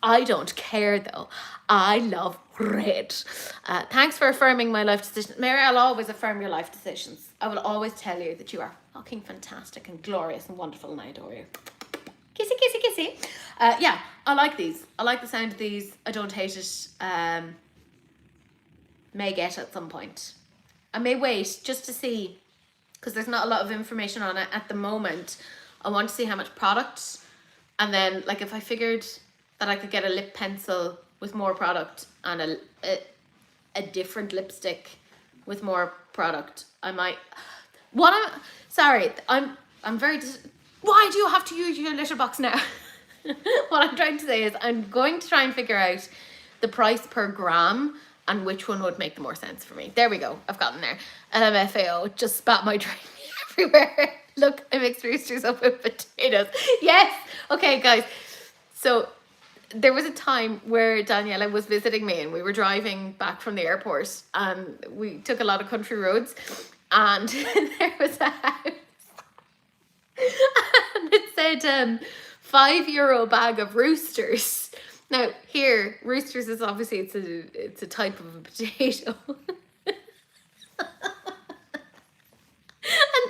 I don't care though. I love red. Thanks for affirming my life decision. Mary, I'll always affirm your life decisions. I will always tell you that you are fucking fantastic and glorious and wonderful, and I adore you. Kissy, kissy, kissy. Yeah, I like these. I like the sound of these. I don't hate it. May get at some point. I may wait just to see, because there's not a lot of information on it at the moment. I want to see how much product, and then like if I figured that I could get a lip pencil with more product and a different lipstick with more product, I might. I'm very. Why do you have to use your litter box now? What I'm trying to say is I'm going to try and figure out the price per gram and which one would make the more sense for me. There we go. I've gotten there. LMFAO just spat my drink everywhere. Look, I mixed roosters up with potatoes. Yes. Okay, guys. So there was a time where Daniela was visiting me and we were driving back from the airport and we took a lot of country roads, and there was a house and it said €5 bag of roosters. Now here, roosters is obviously it's a type of a potato. And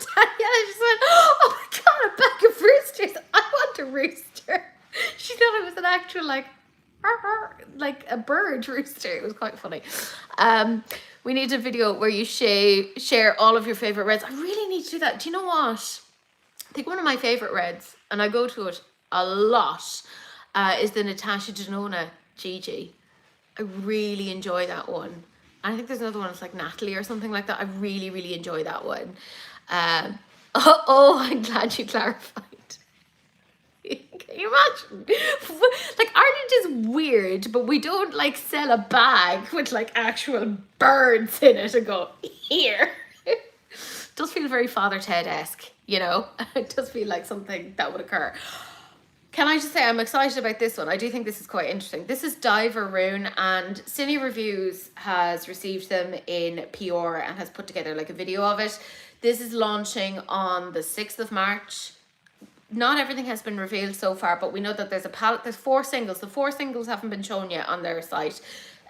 Daniela just went, oh my god, a bag of roosters. I want a rooster. She thought it was an actual like a bird rooster. It was quite funny. We need a video where you share all of your favorite reds. I really need to do that. Do you know what? I think one of my favorite reds, and I go to it a lot, is the Natasha Denona Gigi. I really enjoy that one. And I think there's another one, it's like Natalie or something like that. I really, really enjoy that one. I'm glad you clarified. Can you imagine? Like, Ireland is weird, but we don't like sell a bag with like actual birds in it and go, here. It does feel very Father Ted-esque, you know? It does feel like something that would occur. Can I just say I'm excited about this one. I do think this is quite interesting. This is Diver Rune, and Cine Reviews has received them in PR and has put together like a video of it. This is launching on the 6th of March. Not everything has been revealed so far, but we know that there's a palette. There's 4 singles. The 4 singles haven't been shown yet on their site.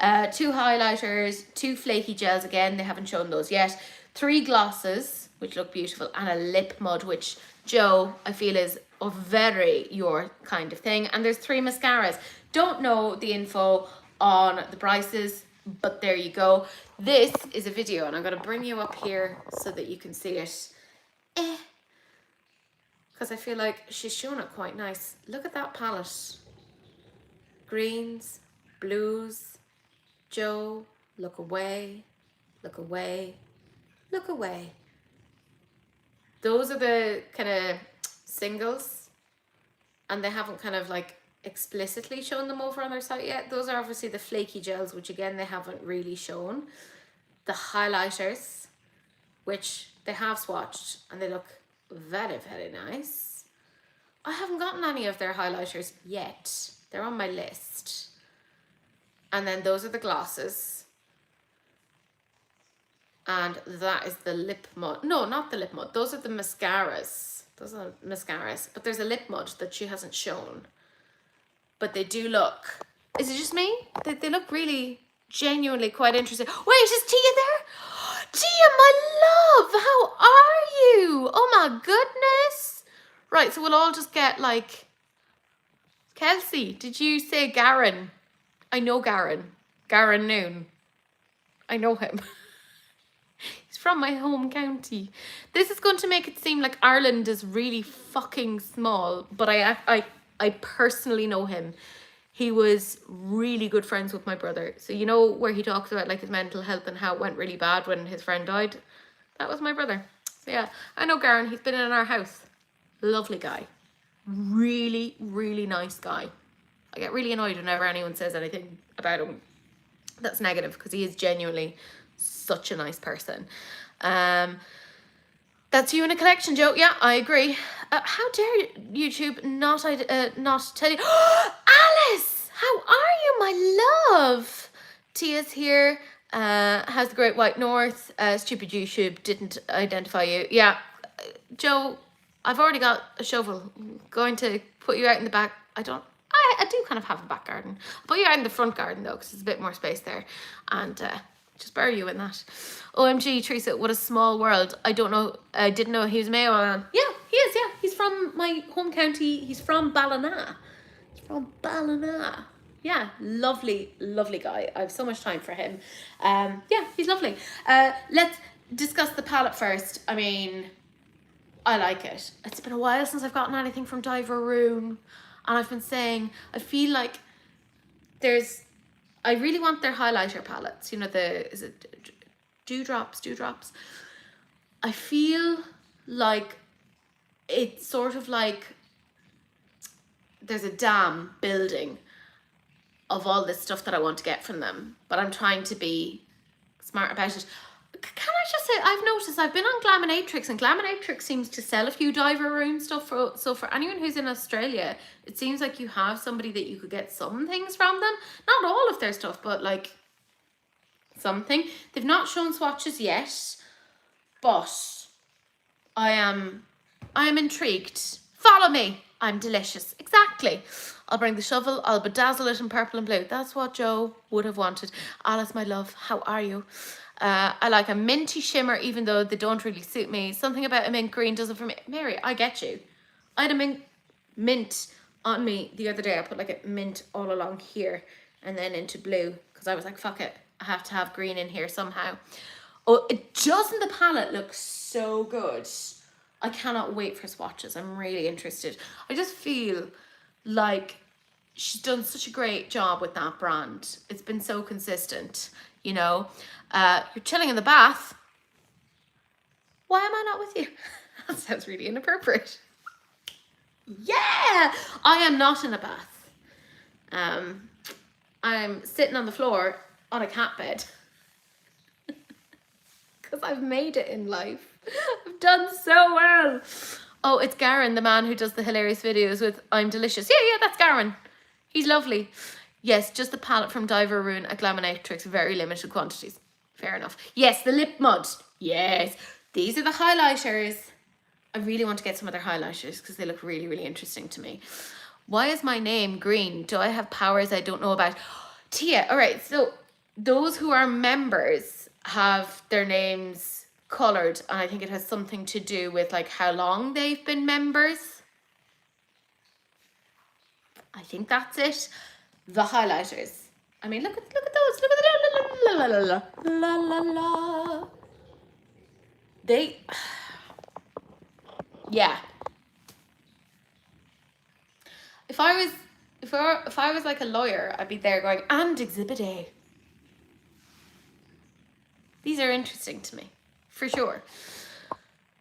2 highlighters, 2 flaky gels. Again, they haven't shown those yet. 3 glosses, which look beautiful, and a lip mud, which Joe, I feel, is very your kind of thing. And there's 3 mascaras. Don't know the info on the prices, but there you go. This is a video, and I'm going to bring you up here so that you can see it. Because I feel like she's shown it quite nice. Look at that palette. Greens, blues. Joe, look away, look away, look away. Those are the kind of singles, and they haven't kind of like explicitly shown them over on their site yet. Those are obviously the flaky gels, which again, they haven't really shown. The highlighters, which they have swatched, and they look very, very nice. I haven't gotten any of their highlighters yet. They're on my list. And then those are the glosses. And that is the lip mud. No, not the lip mud. Those are the mascaras. Those are mascaras. But there's a lip mud that she hasn't shown. But they do look... Is it just me? They look really genuinely quite interesting. Wait, is Tia there? Tia, my love! How are you? Oh my goodness. Right, so we'll all just get like... Kelsey, did you say Garen? I know Garen. Garen Noon. I know him. He's from my home county. This is going to make it seem like Ireland is really fucking small, but I personally know him. He was really good friends with my brother. So you know where he talks about like his mental health and how it went really bad when his friend died? That was my brother. So yeah, I know Garen. He's been in our house. Lovely guy. Really, really nice guy. I get really annoyed whenever anyone says anything about him that's negative, because he is genuinely such a nice person. That's you in a collection, Joe. Yeah, I agree. How dare YouTube not tell you? Alice, how are you, my love? Tia's here. How's the Great White North? Stupid YouTube didn't identify you. Yeah, Joe, I've already got a shovel. I'm going to put you out in the back. I do kind of have a back garden. I'll put you out in the front garden though, because there's a bit more space there. And just bury you in that. OMG, Teresa, what a small world. I didn't know he was Mayo man. Yeah, he is, yeah. He's from my home county. He's from Ballina. Yeah, lovely, lovely guy. I have so much time for him. Yeah, he's lovely. Let's discuss the palette first. I mean, I like it. It's been a while since I've gotten anything from Diver Room. And I've been saying, I feel like I really want their highlighter palettes. You know, is it Dewdrops? I feel like it's sort of like there's a dam building of all this stuff that I want to get from them. But I'm trying to be smart about it. Can I just say, I've noticed I've been on Glaminatrix, and Glaminatrix seems to sell a few Diver Room stuff. So for anyone who's in Australia, it seems like you have somebody that you could get some things from them. Not all of their stuff, but like something. They've not shown swatches yet, but I am intrigued. Follow me. I'm delicious. Exactly. I'll bring the shovel. I'll bedazzle it in purple and blue. That's what Joe would have wanted. Alice, my love, how are you? I like a minty shimmer, even though they don't really suit me. Something about a mint green does it for me. Mary, I get you. I had a mint on me the other day. I put like a mint all along here and then into blue, because I was like, fuck it, I have to have green in here somehow. Oh, it doesn't the palette look so good? I cannot wait for swatches. I'm really interested. I just feel like she's done such a great job with that brand. It's been so consistent, you know. You're chilling in the bath. Why am I not with you? That sounds really inappropriate. Yeah, I am not in a bath. I'm sitting on the floor on a cat bed. Because I've made it in life. I've done so well. Oh, it's Garen, the man who does the hilarious videos with I'm Delicious. Yeah, that's Garen. He's lovely. Yes, just the palette from Diver Room at Glaminatrix, very limited quantities. Fair enough. Yes, the lip mud. Yes, these are the highlighters. I really want to get some of their highlighters because they look really, really interesting to me. Why is my name green? Do I have powers I don't know about? Tia, all right, so those who are members have their names coloured, and I think it has something to do with like how long they've been members. I think that's it. The highlighters. I mean, look at those. Look at the la la la la la la. They, yeah. If I was like a lawyer, I'd be there going, and Exhibit A. These are interesting to me, for sure.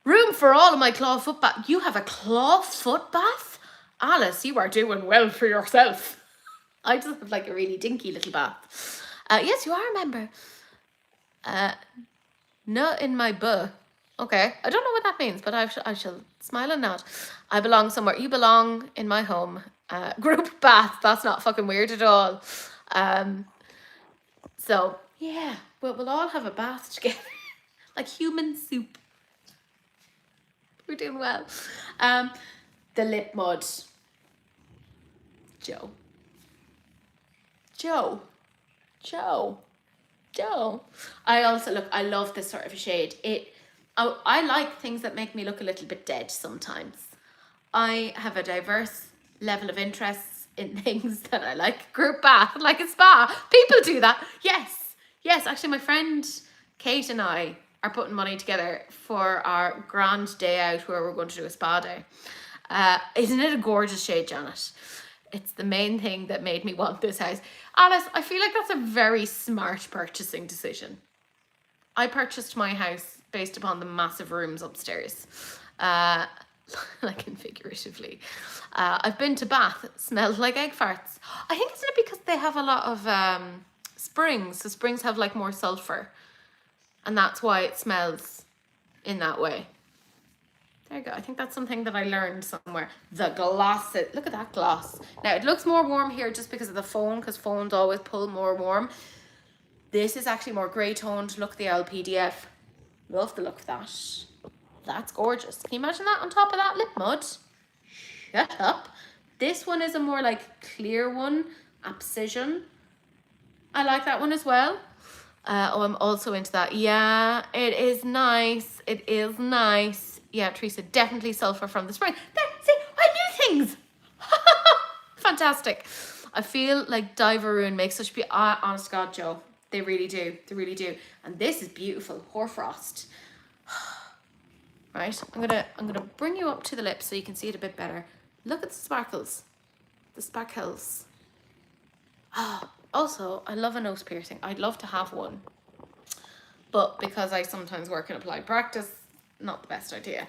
Room for all of my claw foot bath. You have a claw foot bath? Alice, you are doing well for yourself. I just have like a really dinky little bath. Yes, you are a member. Not in my butt. Okay, I don't know what that means, but I shall smile and nod. I belong somewhere. You belong in my home. Group bath. That's not fucking weird at all. So yeah, we'll all have a bath together. like human soup. We're doing well. The lip mud. Joe. I also look, I love this sort of a shade. I like things that make me look a little bit dead sometimes. I have a diverse level of interests in things that I like. Group bath, like a spa. People do that. Yes, actually my friend Kate and I are putting money together for our grand day out where we're going to do a spa day. Isn't it a gorgeous shade, Janet? It's the main thing that made me want this house. Alice, I feel like that's a very smart purchasing decision. I purchased my house based upon the massive rooms upstairs. Like figuratively. I've been to Bath, it smells like egg farts. I think, isn't it because they have a lot of springs? So springs have like more sulfur. And that's why it smells in that way. There you go. I think that's something that I learned somewhere. The gloss, look at that gloss. Now it looks more warm here just because of the phone, because phones always pull more warm. This is actually more grey toned. Look at the LPDF. Love the look of that. That's gorgeous. Can you imagine that on top of that lip mud? Shut up. This one is a more like clear one. Abscission. I like that one as well. I'm also into that. Yeah, it is nice. It is nice. Yeah, Teresa, definitely sulfur from the spring. There, see, I knew things. Fantastic. I feel like Diveroon makes such honest to God, Joe. They really do. They really do. And this is beautiful. Hoarfrost. Right, I'm gonna bring you up to the lips so you can see it a bit better. Look at the sparkles. The sparkles. Oh, also, I love a nose piercing. I'd love to have one. But because I sometimes work in applied practice, not the best idea.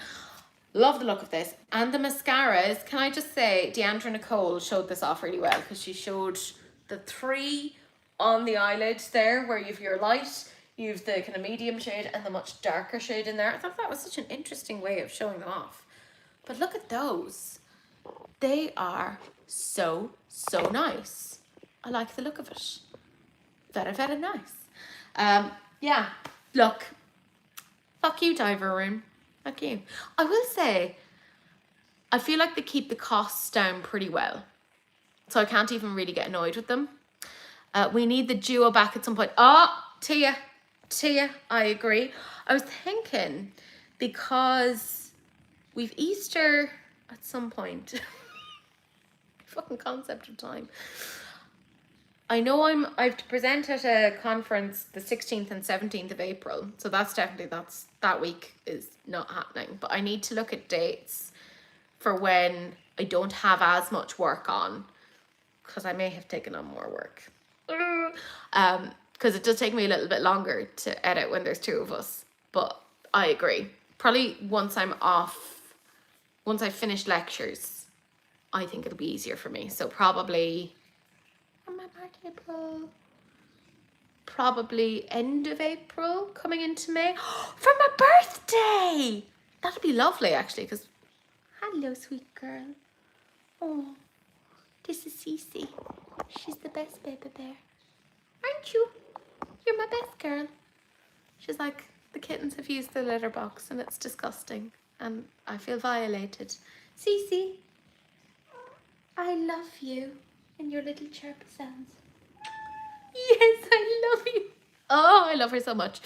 Love the look of this. And the mascaras, can I just say, Deandra Nicole showed this off really well because she showed the 3 on the eyelids there where you have your light, you have the kind of medium shade and the much darker shade in there. I thought that was such an interesting way of showing them off. But look at those. They are so nice. I like the look of it. Very, very nice. Yeah, look. Fuck you, Diveroon. Fuck you. I will say, I feel like they keep the costs down pretty well. So I can't even really get annoyed with them. We need the duo back at some point. Oh, Tia, I agree. I was thinking, because we've Easter at some point. Fucking concept of time. I know I have to present at a conference the 16th and 17th of April. So that's that week is not happening. But I need to look at dates for when I don't have as much work on. Because I may have taken on more work. Because it does take me a little bit longer to edit when there's 2 of us. But I agree. Probably once I'm off, once I've finished lectures, I think it'll be easier for me. So probably on my birthday, April, probably end of April, coming into May. For my birthday! That'd be lovely, actually, because hello, sweet girl. Oh, this is Cece. She's the best baby bear. Aren't you? You're my best girl. She's like, the kittens have used the litter box and it's disgusting and I feel violated. Cece, I love you and your little chirp sounds. Yes, I love you. Oh, I love her so much.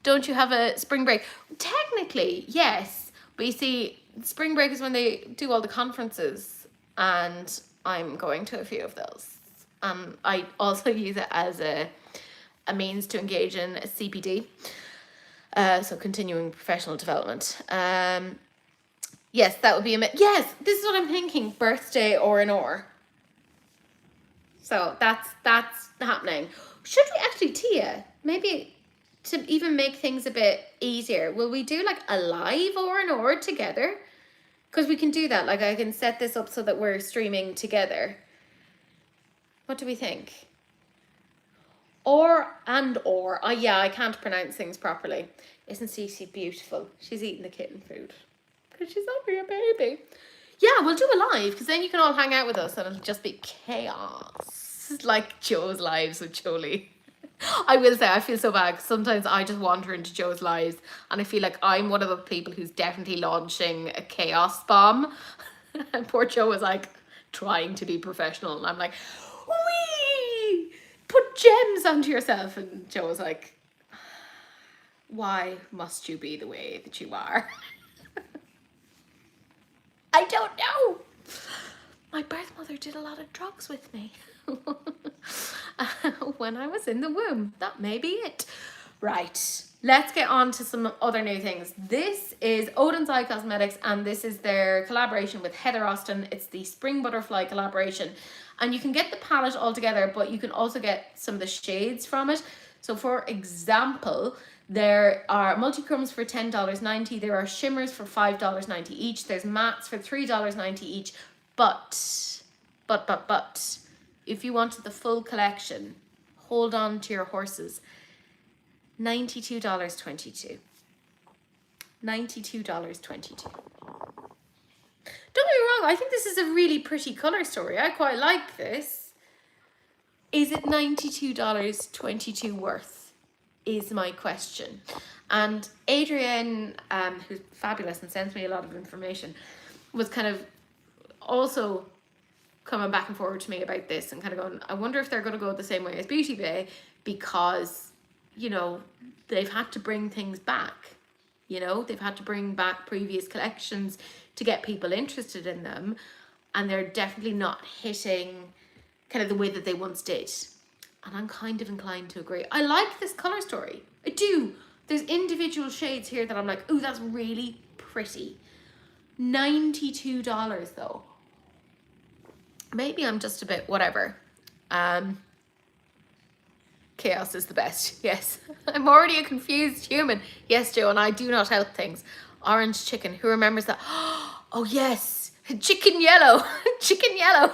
Don't you have a spring break? Technically, yes. But you see, spring break is when they do all the conferences and I'm going to a few of those. I also use it as a means to engage in CPD. So continuing professional development. Yes, that would be yes, this is what I'm thinking. Birthday or an or. So that's happening. Should we actually, Tia, maybe to even make things a bit easier, will we do like a live or an or together? Because we can do that. Like I can set this up so that we're streaming together. What do we think? Or. Yeah, I can't pronounce things properly. Isn't Cece beautiful? She's eating the kitten food. Because she's only a baby. Yeah, we'll do a live because then you can all hang out with us and it'll just be chaos. Like Joe's lives with Jolie. I will say I feel so bad. Sometimes I just wander into Joe's lives and I feel like I'm one of the people who's definitely launching a chaos bomb. And poor Joe was like trying to be professional and I'm like, wee, put gems onto yourself. And Joe was like, why must you be the way that you are? I don't know. My birth mother did a lot of drugs with me when I was in the womb. That may be it. Right, let's get on to some other new things. This is Odin's Eye Cosmetics and this is their collaboration with Heather Austin. It's the Spring Butterfly collaboration. And you can get the palette all together, but you can also get some of the shades from it. So for example, there are multi-chromes for $10.90. There are shimmers for $5.90 each. There's mattes for $3.90 each. But, if you wanted the full collection, hold on to your horses. $92.22. $92.22. Don't get me wrong, I think this is a really pretty colour story. I quite like this. Is it $92.22 worth? Is my question. And Adrienne, who's fabulous and sends me a lot of information, was kind of also coming back and forward to me about this and kind of going, I wonder if they're going to go the same way as Beauty Bay, because, you know, they've had to bring things back. You know, they've had to bring back previous collections to get people interested in them, and they're definitely not hitting kind of the way that they once did. And I'm kind of inclined to agree. I like this colour story. I do. There's individual shades here that I'm like, ooh, that's really pretty. $92 though. Maybe I'm just a bit whatever. Chaos is the best. Yes. I'm already a confused human. Yes, Joe, and I do not help things. Orange chicken. Who remembers that? Oh, yes. Chicken yellow. Chicken yellow.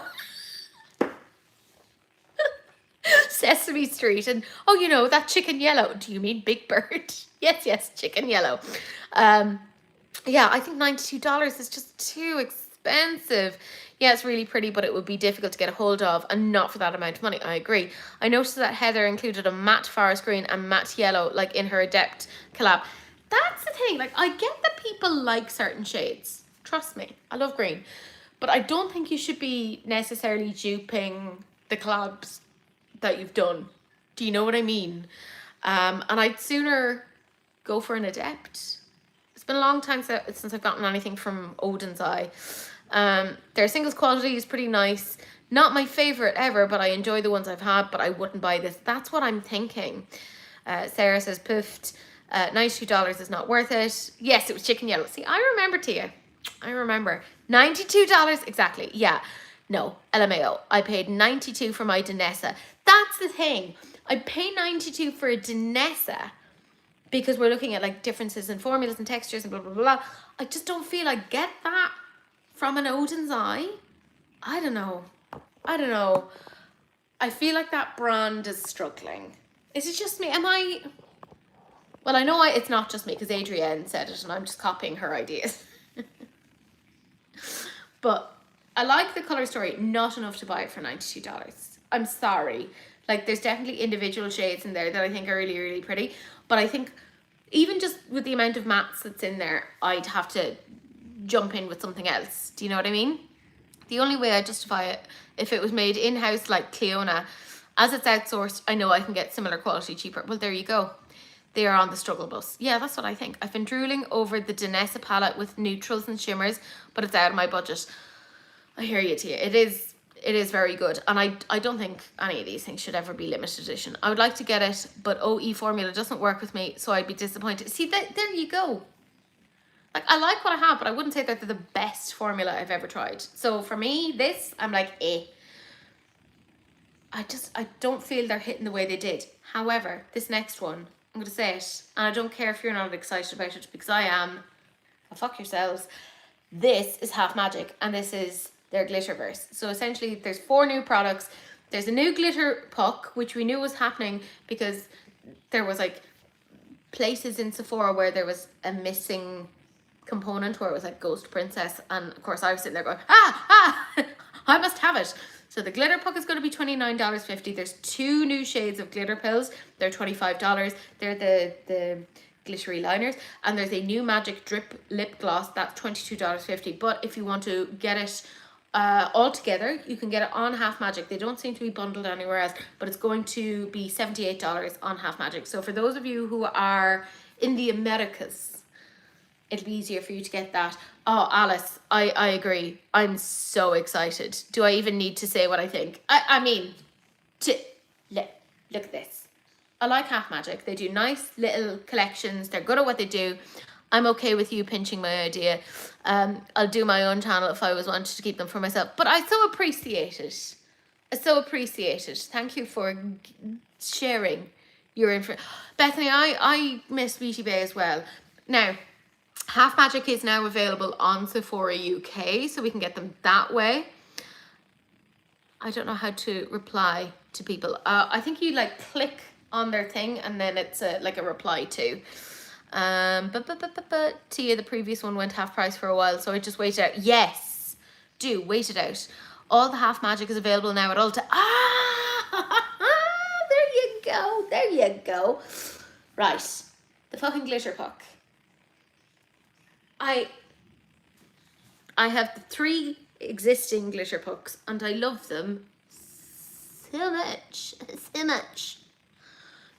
Sesame Street. And, oh, you know, that chicken yellow. Do you mean Big Bird? Yes, chicken yellow. Yeah, I think $92 is just too expensive. Yeah, it's really pretty, but it would be difficult to get a hold of, and not for that amount of money. I agree. I noticed that Heather included a matte forest green and matte yellow, like in her Adept collab. That's the thing. Like, I get that people like certain shades. Trust me, I love green. But I don't think you should be necessarily duping the collabs that you've done. Do you know what I mean? And I'd sooner go for an Adept. It's been a long time since I've gotten anything from Odin's Eye. Their singles quality is pretty nice. Not my favorite ever, but I enjoy the ones I've had, but I wouldn't buy this. That's what I'm thinking. Sarah says, poofed, $92 is not worth it. Yes, it was chicken yellow. See, I remember, Tia. I remember. $92, exactly. Yeah. No, LMAO. I paid $92 for my Danessa. That's the thing. I pay $92 for a Danessa because we're looking at like differences in formulas and textures and blah, blah, blah. I just don't feel I get that from an Odin's Eye. I don't know. I feel like that brand is struggling. Is it just me? Well, I know it's not just me because Adrienne said it and I'm just copying her ideas. But I like the colour story, not enough to buy it for $92. I'm sorry. Like, there's definitely individual shades in there that I think are really, really pretty. But I think even just with the amount of mattes that's in there, I'd have to jump in with something else. Do you know what I mean? The only way I justify it, if it was made in-house like Cleona, as it's outsourced, I know I can get similar quality cheaper. Well, there you go. They are on the struggle bus. Yeah, that's what I think. I've been drooling over the Danessa palette with neutrals and shimmers, but it's out of my budget. I hear you, Tia. It is very good. And I don't think any of these things should ever be limited edition. I would like to get it, but OE formula doesn't work with me, so I'd be disappointed. See, there you go. Like, I like what I have, but I wouldn't say that they're the best formula I've ever tried. So for me, this, I'm like, eh. I don't feel they're hitting the way they did. However, this next one, I'm going to say it, and I don't care if you're not excited about it, because I am. Well, fuck yourselves. This is Half Magic, and this is their Glitterverse. So essentially, there's 4 new products. There's a new glitter puck, which we knew was happening because there was like places in Sephora where there was a missing component where it was like Ghost Princess, and of course I was sitting there going, I must have it. So the glitter puck is going to be $29.50. There's 2 new shades of glitter pills. They're $25. They're the glittery liners. And there's a new magic drip lip gloss. That's $22.50. But if you want to get it all together, you can get it on Half Magic. They don't seem to be bundled anywhere else, but it's going to be $78 on Half Magic. So for those of you who are in the Americas, it'll be easier for you to get that. Oh, Alice, I agree. I'm so excited. Do I even need to say what I think? I mean, look at this. I like Half Magic. They do nice little collections. They're good at what they do. I'm okay with you pinching my idea. I'll do my own channel if I was wanted to keep them for myself. But I so appreciate it. I so appreciate it. Thank you for sharing your info. Bethany, I miss Beauty Bay as well. Now, Half Magic is now available on Sephora UK, so we can get them that way. I don't know how to reply to people. I think you like click on their thing and then it's like a reply to. But Tia, the previous one went half price for a while, so I just waited out. Yes, do wait it out. All the Half Magic is available now at Ulta. There you go. There you go. Right, the fucking glitter puck. I have the 3 existing glitter pucks and I love them so much. So much.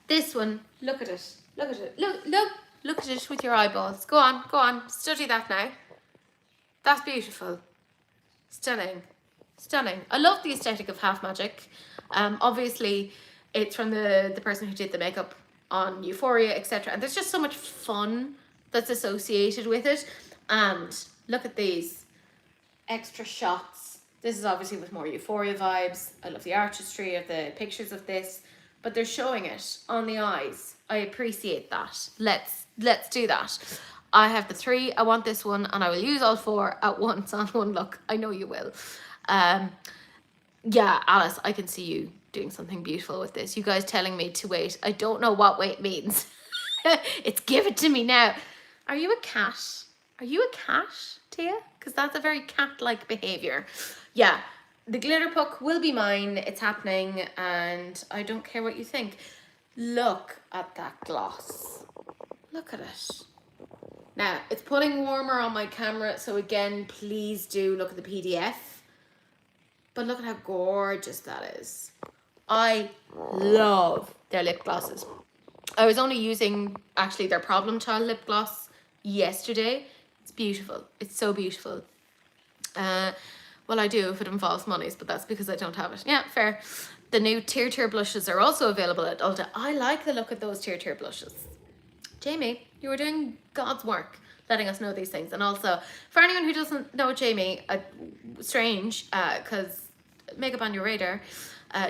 This one, look at it. Look at it. Look at it with your eyeballs. Go on. Study that now. That's beautiful. Stunning. I love the aesthetic of Half Magic. Obviously, it's from the person who did the makeup on Euphoria, etc. And there's just so much fun that's associated with it. And look at these extra shots. This is obviously with more Euphoria vibes. I love the artistry of the pictures of this, but they're showing it on the eyes. I appreciate that. Let's do that. I have the 3. I want this one, and I will use all 4 at once on one look. I know you will. Yeah, Alice, I can see you doing something beautiful with this. You guys telling me to wait. I don't know what wait means. It's give it to me now. Are you a cat? Are you a cat, Tia? Because that's a very cat-like behavior. Yeah, the glitter puck will be mine. It's happening, and I don't care what you think. Look at that gloss. Look at it. Now, it's putting warmer on my camera, so again, please do look at the PDF. But look at how gorgeous that is. I love their lip glosses. I was only using, actually, their Problem Child lip gloss yesterday. It's beautiful. It's so beautiful. Well, I do if it involves monies, but that's because I don't have it. Yeah, fair. The new Tear blushes are also available at Ulta. I like the look of those Tear blushes. Jamie, you were doing God's work letting us know these things. And also, for anyone who doesn't know Jamie, strange, because Makeup on Your Radar,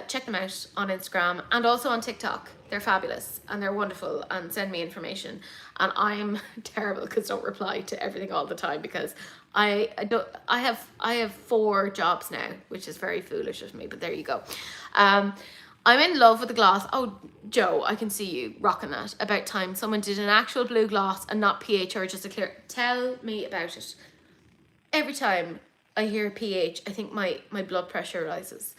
check them out on Instagram and also on TikTok. They're fabulous and they're wonderful, and send me information. And I'm terrible because I don't reply to everything all the time, because I have 4 jobs now, which is very foolish of me, but there you go. I'm in love with the gloss. Oh, Joe, I can see you rocking that. About time someone did an actual blue gloss and not pH or just a clear. Tell me about it. Every time I hear pH, I think my blood pressure rises.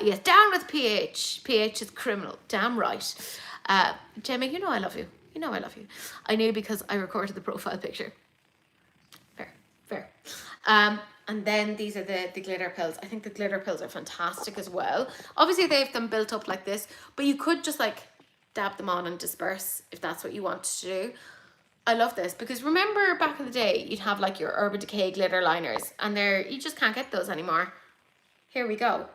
Yes, down with pH. pH is criminal. Damn right. Gemma, you know I love you. You know I love you. I knew because I recorded the profile picture. Fair. And then these are the glitter pills. I think the glitter pills are fantastic as well. Obviously, they have them built up like this, but you could just like dab them on and disperse if that's what you want to do. I love this because remember back in the day, you'd have like your Urban Decay glitter liners, and you just can't get those anymore. Here we go.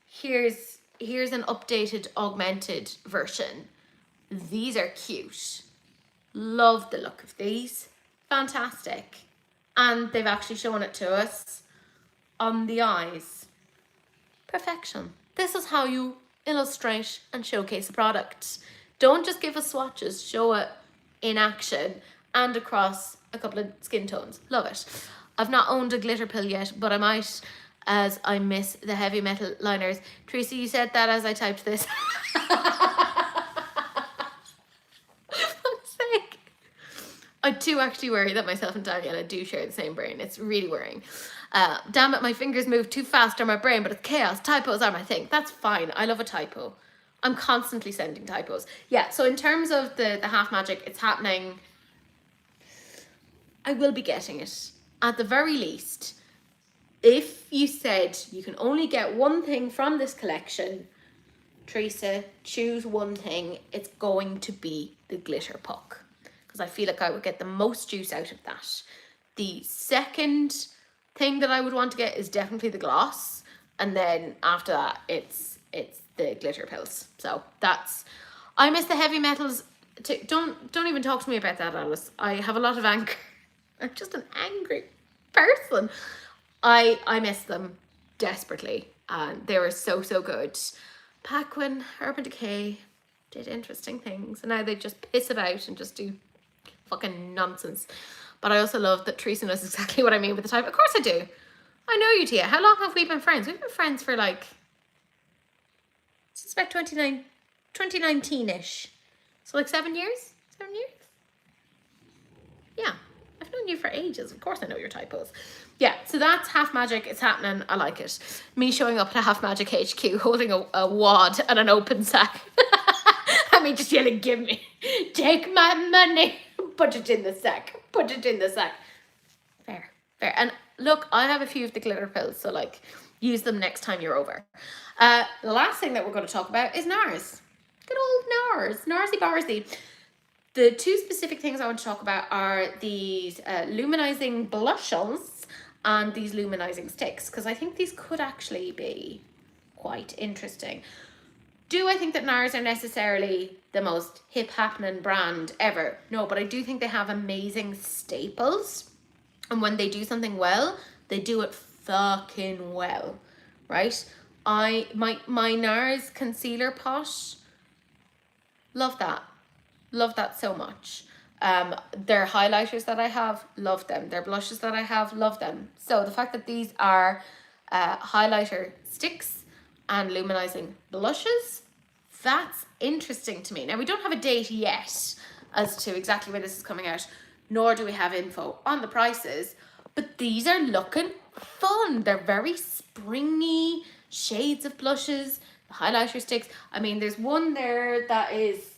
Here's an updated, augmented version. These are cute. Love the look of these. Fantastic. And they've actually shown it to us on the eyes. Perfection. This is how you illustrate and showcase a product. Don't just give us swatches, show it in action and across a couple of skin tones. Love it. I've not owned a glitter pill yet, but I might, as I miss the heavy metal liners. Tracy, you said that as I typed this. For fuck's sake. I do actually worry that myself and Daniela do share the same brain. It's really worrying. Damn it, my fingers move too fast on my brain, but it's chaos. Typos are my thing. That's fine. I love a typo. I'm constantly sending typos. Yeah, so in terms of the half magic, it's happening. I will be getting it. At the very least, if you said you can only get one thing from this collection, Teresa, choose one thing, it's going to be the glitter puck. Because I feel like I would get the most juice out of that. The second thing that I would want to get is definitely the gloss. And then after that, it's the glitter pills. So that's, I miss the heavy metals too. Don't even talk to me about that, Alice. I have a lot of anger. I'm just an angry person. I miss them desperately. And they were so good. Back when Urban Decay did interesting things. And now they just piss about and just do fucking nonsense. But I also love that Teresa knows exactly what I mean with the type. Of course I do. I know you, Tia. How long have we been friends? We've been friends for like, since about 2019-ish. So like 7 years? 7 years? Yeah. I've known you for ages. Of course I know your typos. Yeah, so that's Half Magic. It's happening. I like it. Me showing up at Half Magic HQ holding a wad and an open sack. I mean, just yelling, give me. Take my money. Put it in the sack. Put it in the sack. Fair. And look, I have a few of the glitter pills, so like, use them next time you're over. The last thing that we're going to talk about is NARS. Good old NARS. Narsy Barsy. The two specific things I want to talk about are these luminizing blushes and these luminizing sticks, because I think these could actually be quite interesting. Do I think that NARS are necessarily the most hip happening brand ever? No, but I do think they have amazing staples. And when they do something well, they do it fucking well, right? My NARS concealer pot, love that. Love that so much. Their highlighters that I have, love them. Their blushes that I have, love them. So the fact that these are highlighter sticks and luminizing blushes, that's interesting to me. Now, we don't have a date yet as to exactly when this is coming out, nor do we have info on the prices, but these are looking fun. They're very springy shades of blushes, the highlighter sticks. I mean, there's one there that is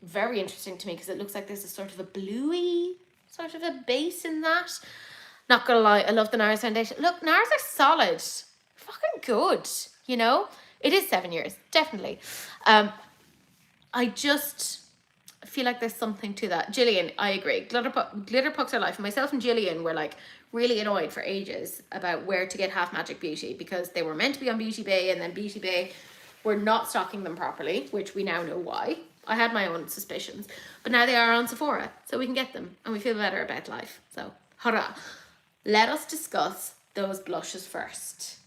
very interesting to me because it looks like there's a sort of a bluey sort of a base in that. Not gonna lie, I love the NARS foundation. Look, NARS are solid, fucking good, you know. It is 7 years, definitely. I just feel like there's something to that. Gillian, I agree. Glitter pucks are life. Myself and Gillian were like really annoyed for ages about where to get Half Magic Beauty because they were meant to be on Beauty Bay and then Beauty Bay were not stocking them properly, which we now know why. I had my own suspicions, but now they are on Sephora, so we can get them and we feel better about life. So, hurrah. Let us discuss those blushes first.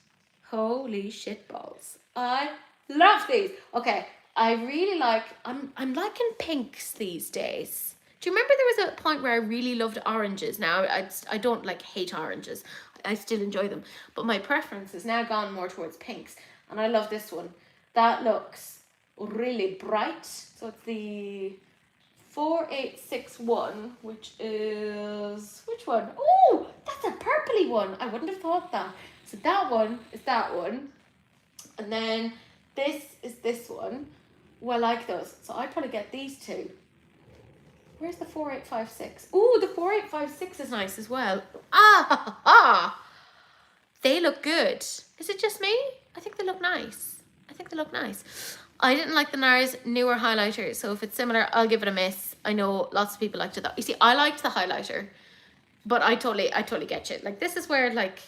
Holy shit balls. I love these. Okay, I really like, I'm liking pinks these days. Do you remember there was a point where I really loved oranges? Now, I don't like hate oranges. I still enjoy them. But my preference has now gone more towards pinks. And I love this one. That looks really bright. So it's the 4861, which is, which one? Oh, that's a purpley one. I wouldn't have thought that. So that one is that one. And then this is this one. Well, I like those. So I'd probably get these two. Where's the 4856? Oh, the 4856 is nice as well. They look good. Is it just me? I think they look nice. I didn't like the NARS newer highlighter, so if it's similar, I'll give it a miss. I know lots of people liked it. You see, I liked the highlighter, but I totally get you. Like, this is where, like,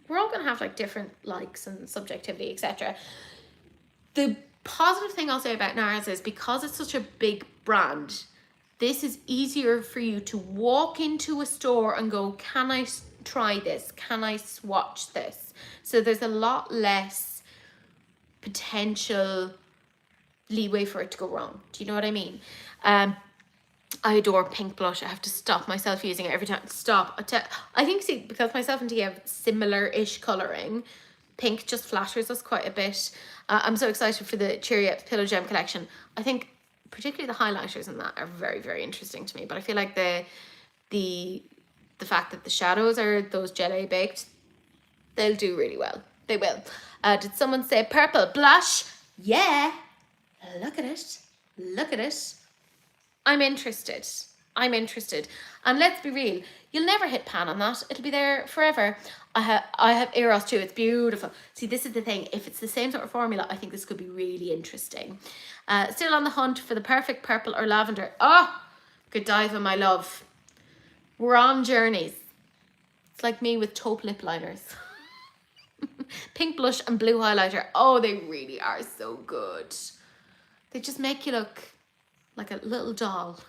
we're all gonna have like different likes and subjectivity, etc. The positive thing I'll say about NARS is because it's such a big brand, this is easier for you to walk into a store and go, can I try this? Can I swatch this? So there's a lot less potential leeway for it to go wrong. Do you know what I mean? I adore pink blush. I have to stop myself using it every time. Stop. I think, see, because myself and Tia have similar-ish colouring, pink just flatters us quite a bit. I'm so excited for the Cheery Up Pillow Gem collection. I think particularly the highlighters in that are very, very interesting to me. But I feel like the the fact that the shadows are those gelée baked, they'll do really well. They will. Did someone say purple blush? Yeah. Look at it. Look at it. I'm interested. I'm interested. And let's be real, you'll never hit pan on that. It'll be there forever. I have Eros too. It's beautiful. See, this is the thing. If it's the same sort of formula, I think this could be really interesting. Still on the hunt for the perfect purple or lavender. Oh, Godiva, my love. We're on journeys. It's like me with taupe lip liners. Pink blush and blue highlighter. Oh, they really are so good. They just make you look like a little doll.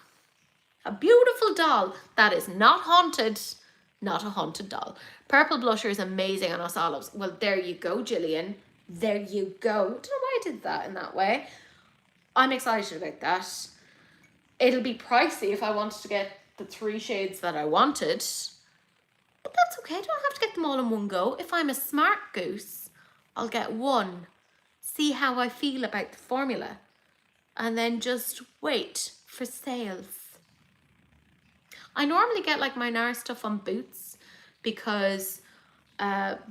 A beautiful doll that is not haunted. Not a haunted doll. Purple blusher is amazing on us olives. Well, there you go, Gillian. There you go. I don't know why I did that in that way. I'm excited about that. It'll be pricey if I wanted to get the 3 shades that I wanted. But that's okay. I don't have to get them all in one go. If I'm a smart goose, I'll get one. See how I feel about the formula. And then just wait for sales. I normally get like my NARS stuff on Boots because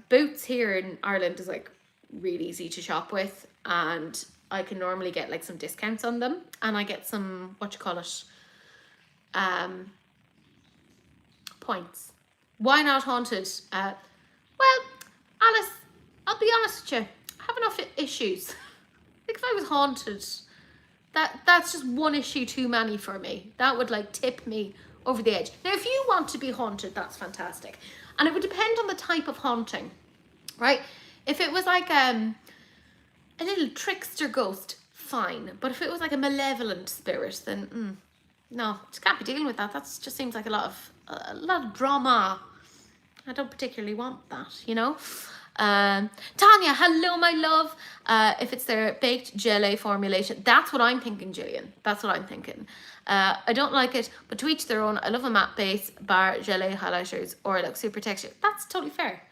Boots here in Ireland is like really easy to shop with, and I can normally get like some discounts on them, and I get some, points. Why not haunted? Well, Alice, I'll be honest with you, I have enough issues. Like if I was haunted, that's just one issue too many for me. That would like tip me over the edge. Now, if you want to be haunted, that's fantastic. And it would depend on the type of haunting, right? If it was like a little trickster ghost, fine. But if it was like a malevolent spirit, then no, just can't be dealing with that. That just seems like a lot of drama. I don't particularly want that, you know? Tanya, hello, my love. If it's their baked gelée formulation, that's what I'm thinking, Gillian. That's what I'm thinking. I don't like it, but to each their own. I love a matte base, bar, gelée highlighters, or like super texture. That's totally fair.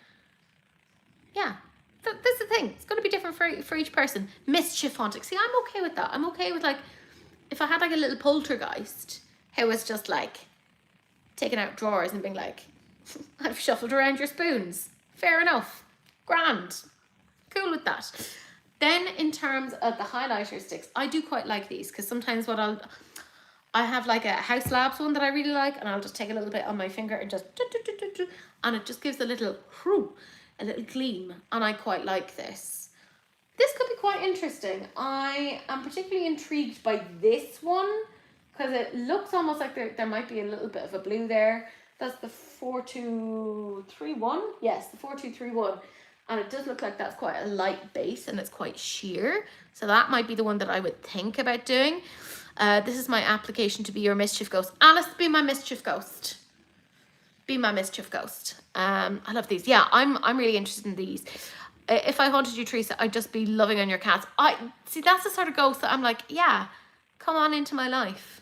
Yeah, that's the thing. It's going to be different for each person. Mischief haunting. See, I'm okay with that. I'm okay with like, if I had like a little poltergeist who was just like taking out drawers and being like, I've shuffled around your spoons. Fair enough. Grand. Cool with that. Then in terms of the highlighter sticks, I do quite like these because sometimes I have like a House Labs one that I really like, and I'll just take a little bit on my finger and just and it just gives a little gleam, and I quite like this. This could be quite interesting. I am particularly intrigued by this one because it looks almost like there might be a little bit of a blue there. That's the 4231. Yes, the 4231. And it does look like that's quite a light base and it's quite sheer. So that might be the one that I would think about doing. This is my application to be your mischief ghost. Alice, be my mischief ghost. Be my mischief ghost. I love these. Yeah, I'm really interested in these. If I haunted you, Teresa, I'd just be loving on your cats. See, that's the sort of ghost that I'm like, yeah, come on into my life.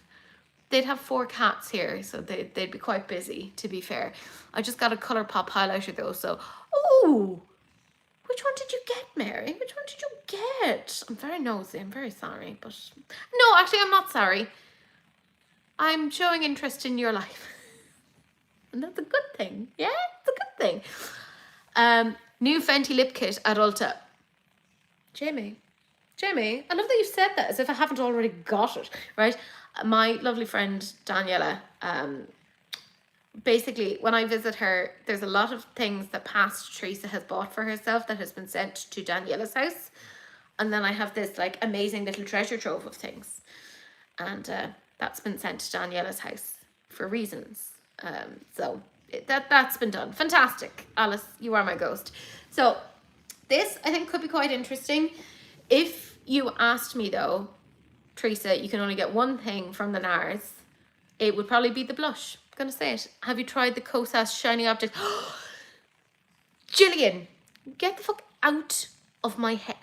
They'd have 4 cats here, so they'd be quite busy, to be fair. I just got a Colourpop highlighter though, so, ooh. Which one did you get, Mary? Which one did you get? I'm very nosy. I'm very sorry. But no, actually, I'm not sorry. I'm showing interest in your life. And that's a good thing. Yeah, it's a good thing. New Fenty lip kit at Ulta. Jamie, I love that you said that as if I haven't already got it, right? My lovely friend, Daniela, basically, when I visit her, there's a lot of things that past Teresa has bought for herself that has been sent to Daniela's house. And then I have this like amazing little treasure trove of things. And that's been sent to Daniela's house for reasons. So that's been done. Fantastic. Alice, you are my ghost. So this, I think, could be quite interesting. If you asked me though, Teresa, you can only get one thing from the NARS, it would probably be the blush. I'm gonna say it. Have you tried the Kosas Shiny Object? Gillian, get the fuck out of my head.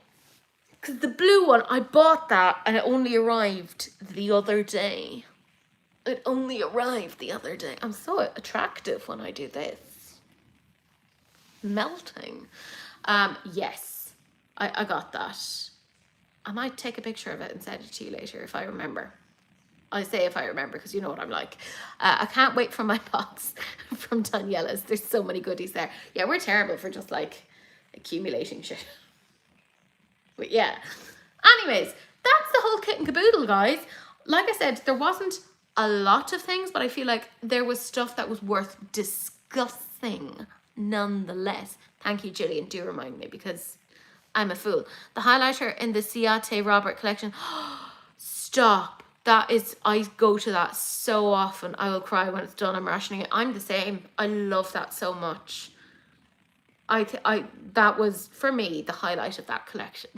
Because the blue one, I bought that and it only arrived the other day. It only arrived the other day. I'm so attractive when I do this. Melting. Yes, I got that. I might take a picture of it and send it to you later if I remember. I say if I remember, because you know what I'm like. I can't wait for my box from Daniela's. There's so many goodies there. Yeah, we're terrible for just like accumulating shit. But yeah. Anyways, that's the whole kit and caboodle, guys. Like I said, there wasn't a lot of things, but I feel like there was stuff that was worth discussing nonetheless. Thank you, Gillian. Do remind me, because I'm a fool. The highlighter in the Ciate Robert collection. Stop. That is, I go to that so often. I will cry when it's done. I'm rationing it. I'm the same. I love that so much. That was, for me, the highlight of that collection.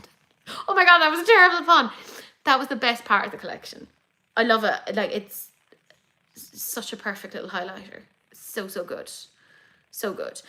Oh my God, that was a terrible pun. That was the best part of the collection. I love it. Like, it's such a perfect little highlighter. So, so good. So good.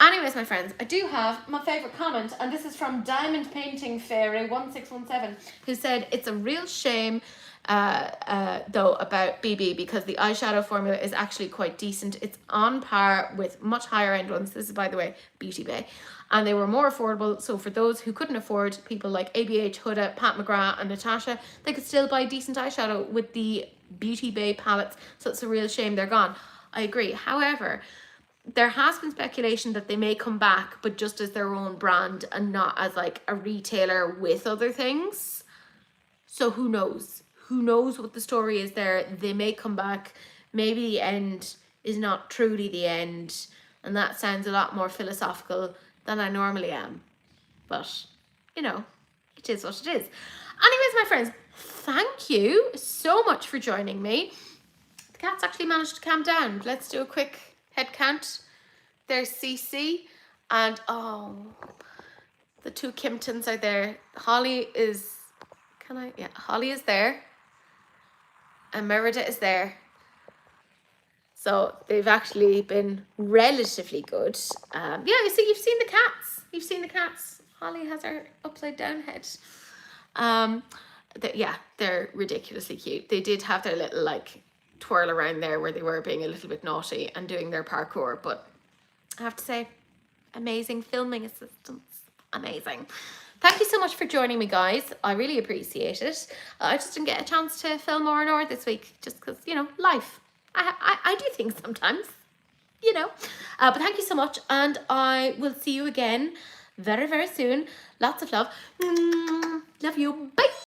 Anyways, my friends, I do have my favourite comment, and this is from Diamond Painting Fairy 1617, who said, it's a real shame though about BB, because the eyeshadow formula is actually quite decent. It's on par with much higher end ones. This is, by the way, Beauty Bay, and they were more affordable. So for those who couldn't afford, people like ABH, Huda, Pat McGrath and Natasha, they could still buy decent eyeshadow with the Beauty Bay palettes. So it's a real shame they're gone. I agree. However, there has been speculation that they may come back, but just as their own brand and not as like a retailer with other things. So who knows? Who knows what the story is there? They may come back. Maybe the end is not truly the end. And that sounds a lot more philosophical than I normally am. But, you know, it is what it is. Anyways, my friends, thank you so much for joining me. The cat's actually managed to calm down. Let's do a quick head count. There's Cece and the two Kimptons are there. Holly is, Holly is there and Merida is there. So they've actually been relatively good. Yeah, you see, you've seen the cats. You've seen the cats. Holly has her upside down head. Yeah, they're ridiculously cute. They did have their little like twirl around there where they were being a little bit naughty and doing their parkour, but I have to say, amazing filming assistants. Amazing. Thank you so much for joining me, guys. I really appreciate it. I just didn't get a chance to film R&R this week just because, you know, life. I do things sometimes, you know. But thank you so much, and I will see you again very, very soon. Lots of love. Love you. Bye.